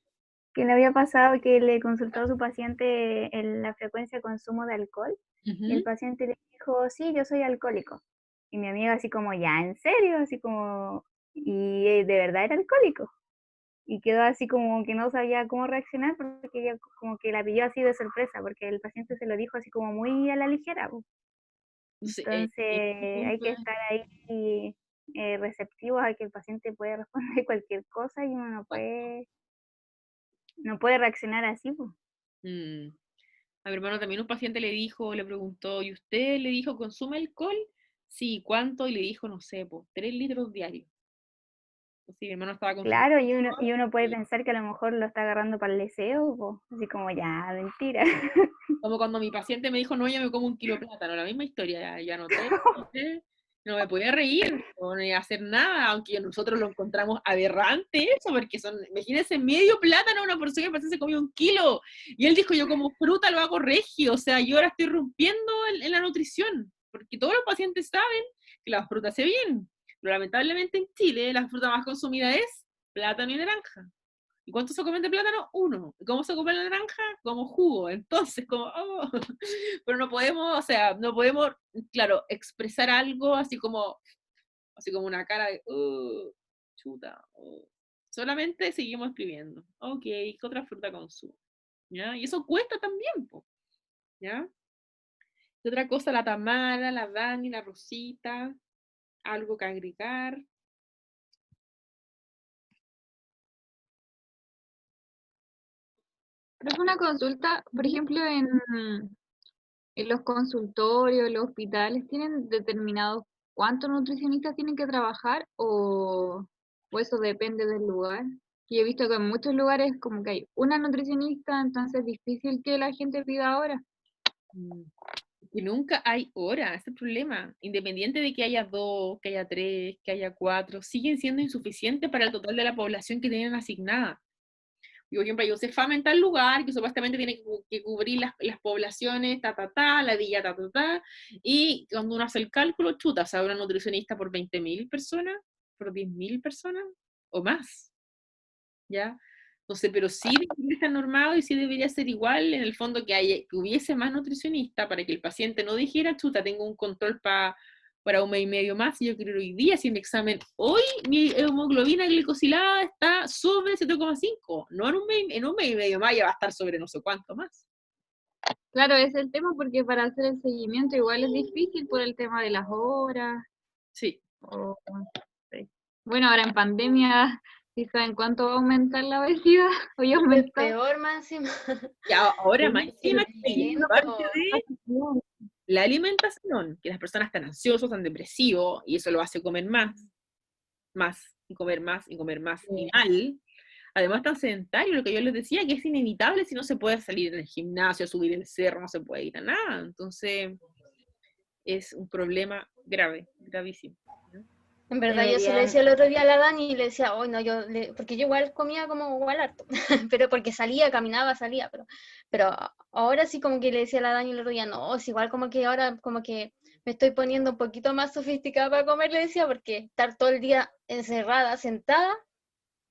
Que le había pasado que le consultó a su paciente la frecuencia de consumo de alcohol y el Ujú. paciente le dijo, sí, yo soy alcohólico. Y mi amiga así como, ya, ¿en serio? Así como, y de verdad era alcohólico. Y quedó así como que no sabía cómo reaccionar porque ella como que la pilló así de sorpresa porque el paciente se lo dijo así como muy a la ligera, pues. Entonces, Entonces este hay punto que es- estar ahí receptivos a que el paciente puede responder cualquier cosa y uno no puede reaccionar así, pues. Mm. A mi hermano también un paciente le preguntó, ¿y usted le dijo, consume alcohol? Sí, ¿cuánto? Y le dijo, no sé, pues, 3 litros diarios. Sí, mi hermano estaba consumiendo Claro, y uno puede alcohol. pensar que a lo mejor lo está agarrando para el deseo, po, así como ya, mentira. Como cuando mi paciente me dijo, no, ya me como 1 kilo de plátano, la misma historia, ya noté, no me podía reír, no iba a hacer nada, aunque nosotros lo encontramos aberrante eso, porque son, imagínense, medio plátano, una porción, el paciente se comió 1 kilo, y él dijo, yo como fruta lo hago regio, o sea, yo ahora estoy rompiendo en la nutrición, porque todos los pacientes saben que la fruta hace bien, pero lamentablemente en Chile la fruta más consumida es plátano y naranja. ¿Y cuánto se comen de plátano? 1. ¿Y cómo se come la naranja? Como jugo. Entonces, como, oh. Pero no podemos, o sea, no podemos, claro, expresar algo así como una cara de, chuta. Solamente seguimos escribiendo. Ok, ¿qué otra fruta consumo? ¿Ya? Y eso cuesta también, po, ¿ya? ¿Qué otra cosa? La Tamara, la Dani, la Rosita, algo que agregar. Creo que una consulta, por ejemplo, en los consultorios, los hospitales, ¿tienen determinado cuántos nutricionistas tienen que trabajar o eso depende del lugar? Y he visto que en muchos lugares como que hay una nutricionista, entonces es difícil que la gente pida ahora. Mm. Que nunca hay hora, ese es el problema. Independiente de que haya 2, que haya 3, que haya 4, siguen siendo insuficientes para el total de la población que tienen asignada. Por ejemplo, hay Josefa en tal lugar que supuestamente tiene que cubrir las poblaciones, la villa, y cuando uno hace el cálculo, chuta, o sea, una nutricionista por 20.000 personas, por 10.000 personas, o más, ¿ya? Entonces, pero sí debería estar normado y sí debería ser igual, en el fondo, que hubiese más nutricionista para que el paciente no dijera, chuta, tengo un control para 1 mes y medio más, y yo quiero hoy día, si mi examen, hoy mi hemoglobina glicosilada está sobre 7,5, no en 1 mes y medio más ya va a estar sobre no sé cuánto más. Claro, ese es el tema porque para hacer el seguimiento igual es difícil por el tema de las horas. Sí. Sí. Bueno, ahora en pandemia, ¿sí saben cuánto va a aumentar la obesidad? Hoy Es aumentó. peor más encima. Y ahora más encima, Leyendo. aparte de la alimentación, que las personas están ansiosas, están depresivos, y eso lo hace comer y comer más, y comer más, y mal. Además, tan sedentario, lo que yo les decía, que es inevitable si no se puede salir en el gimnasio, subir el cerro, no se puede ir a nada. Entonces, es un problema grave, gravísimo. ¿No? En verdad yo se lo decía el otro día a la Dani y le decía, hoy no, porque yo igual comía como igual harto, pero porque salía, caminaba, salía, pero ahora sí como que le decía a la Dani el otro día, no, es igual como que ahora como que me estoy poniendo un poquito más sofisticada para comer, le decía, porque estar todo el día encerrada, sentada,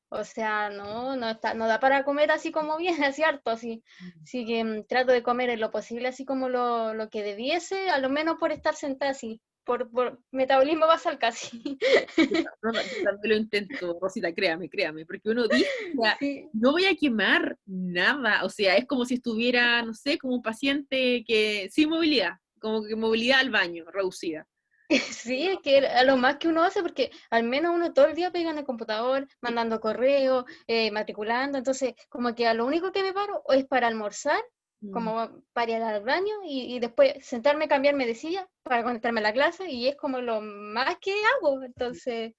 o sea, no da para comer así como bien, así harto, así que trato de comer en lo posible así como lo que debiese, a lo menos por estar sentada así, por metabolismo basal casi. Yo también lo intento, Rosita, créame, porque uno dice, o sea, Sí. no voy a quemar nada, o sea, es como si estuviera, no sé, como un paciente que sin movilidad, como que movilidad al baño, reducida. Sí, es que a lo más que uno hace, porque al menos uno todo el día pega en el computador, mandando correo, matriculando, entonces como que a lo único que me paro es para almorzar, como para ir al baño y después sentarme, cambiarme de silla para conectarme a la clase y es como lo más que hago, entonces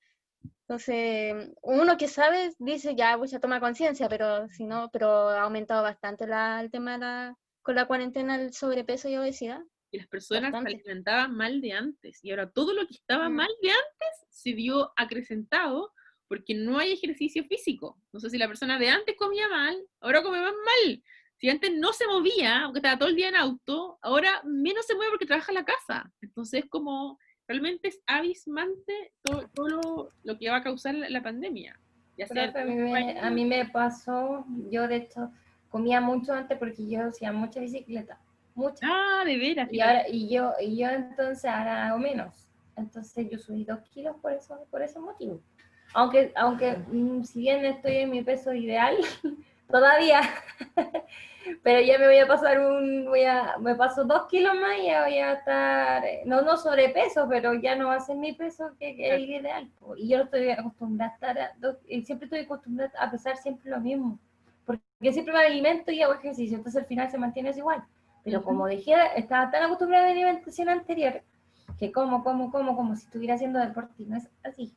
uno que sabe dice ya voy a tomar conciencia, pero si no, pero ha aumentado bastante el tema con la cuarentena, el sobrepeso y obesidad. Y las personas se Bastante. alimentaban mal de antes, y ahora todo lo que estaba mal de antes se vio acrecentado porque no hay ejercicio físico. No sé si la persona de antes comía mal, ahora come más mal. Si antes no se movía, aunque estaba todo el día en auto, ahora menos se mueve porque trabaja en la casa. Entonces, como realmente es abismante todo lo que va a causar la pandemia. Ya sea Profe, a mí me pasó, yo de hecho comía mucho antes porque yo hacía mucha bicicleta, mucha. de veras. Y ahora, y yo entonces ahora hago menos. Entonces yo subí 2 kilos por ese motivo. Aunque si bien estoy en mi peso ideal, todavía, pero ya me voy a pasar me paso 2 kilos más y ya voy a estar, no sobrepeso, pero ya no va a ser mi peso que es el ideal. Y yo estoy acostumbrada a siempre estoy acostumbrada a pesar siempre lo mismo, porque siempre me alimento y hago ejercicio, entonces al final se mantiene igual. Pero como dejé, estaba tan acostumbrada a mi alimentación anterior, que como si estuviera haciendo deporte, y no es así.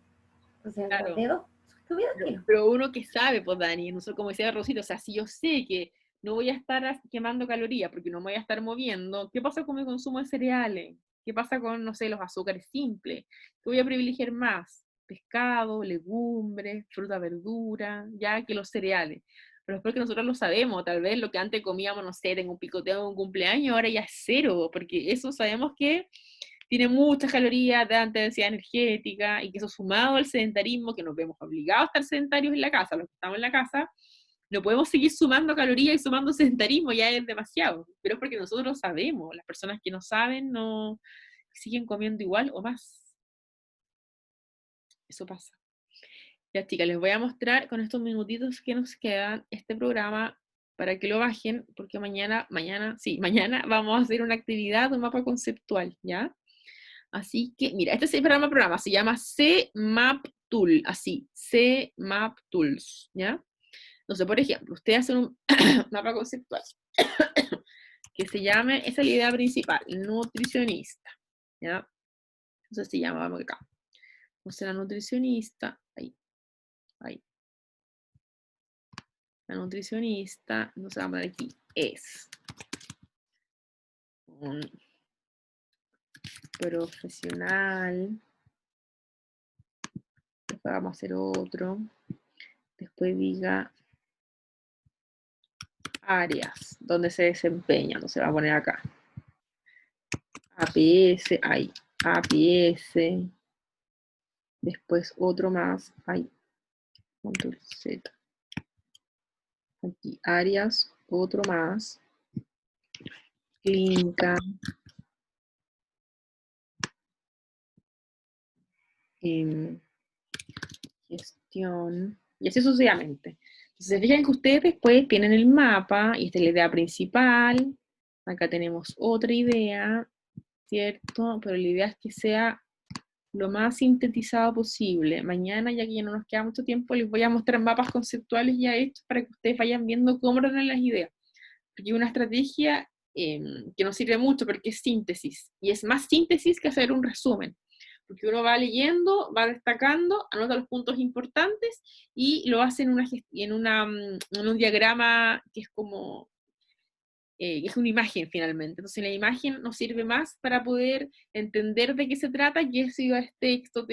Entonces, Claro. los dedos, subidos kilos. Pero uno que sabe, pues Dani, no sé, como decía Rosita, o sea, si yo sé que no voy a estar quemando calorías porque no me voy a estar moviendo, ¿qué pasa con mi consumo de cereales? ¿Qué pasa con, no sé, los azúcares simples? ¿Qué voy a privilegiar más? Pescado, legumbres, fruta, verdura, ya que los cereales. Pero es porque nosotros lo sabemos, tal vez lo que antes comíamos, no sé, tengo un picoteo de un cumpleaños, ahora ya es cero, porque eso sabemos que tiene muchas calorías de alta densidad energética, y que eso sumado al sedentarismo, que nos vemos obligados a estar sedentarios en la casa, los que estamos en la casa, no podemos seguir sumando calorías y sumando sedentarismo, ya es demasiado, pero es porque nosotros lo sabemos, las personas que no saben no siguen comiendo igual o más. Eso pasa. Ya chicas, les voy a mostrar con estos minutitos que nos quedan este programa para que lo bajen, porque mañana vamos a hacer una actividad, un mapa conceptual, ¿ya? Así que, mira, este es el programa, se llama CMAP Tool, así, CMAP Tools, ¿ya? Entonces, por ejemplo, usted hace un mapa conceptual que se llame, esa es la idea principal, nutricionista, ¿ya? Entonces se llama, vamos acá. Entonces la nutricionista, ahí. La nutricionista, entonces vamos a poner aquí, es un profesional. Después vamos a hacer otro. Después diga áreas donde se desempeña. Entonces va a poner acá. APS, hay APS. Después otro más, hay control Z. Aquí áreas, otro más. Clínica. Gestión. Y así sucesivamente. Entonces, se fijan que ustedes después tienen el mapa, y esta es la idea principal. Acá tenemos otra idea, ¿cierto? Pero la idea es que sea lo más sintetizado posible. Mañana, ya que ya no nos queda mucho tiempo, les voy a mostrar mapas conceptuales ya hechos para que ustedes vayan viendo cómo ordenan las ideas. Porque hay una estrategia que nos sirve mucho porque es síntesis. Y es más síntesis que hacer un resumen. Porque uno va leyendo, va destacando, anota los puntos importantes y lo hace en un diagrama que es como, que es una imagen finalmente. Entonces la imagen nos sirve más para poder entender de qué se trata, que si es texto,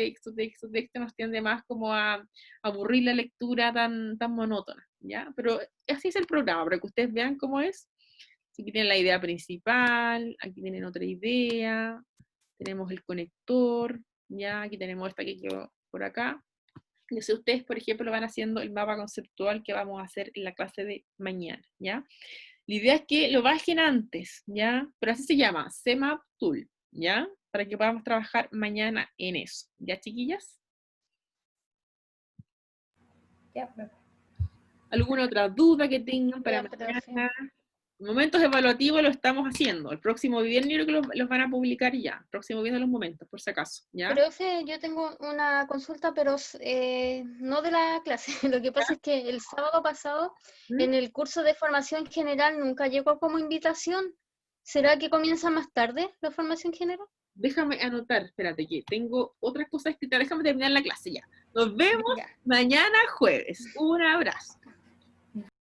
nos tiende más como a aburrir la lectura tan monótona, ¿ya? Pero así es el programa, para que ustedes vean cómo es. Aquí tienen la idea principal, aquí tienen otra idea, tenemos el conector, ya, aquí tenemos esta que quedó por acá. Y si ustedes, por ejemplo, van haciendo el mapa conceptual que vamos a hacer en la clase de mañana, ¿ya? La idea es que lo bajen antes, ¿ya? Pero así se llama, CMAP Tool, ¿ya? Para que podamos trabajar mañana en eso, ¿ya, chiquillas? Ya, profe. ¿Alguna otra duda que tengan para Ya, mañana? profe. Momentos evaluativos lo estamos haciendo. El próximo viernes creo que los van a publicar ya. El próximo viernes los momentos, por si acaso, ¿ya? Profe, yo tengo una consulta, pero no de la clase. Lo que pasa es que el sábado pasado, ¿Mm? en el curso de formación general, nunca llegó como invitación. ¿Será que comienza más tarde la formación general? Déjame anotar, espérate, que tengo otras cosas escritas. Déjame terminar la clase ya. Nos vemos Ya. mañana jueves. Un abrazo.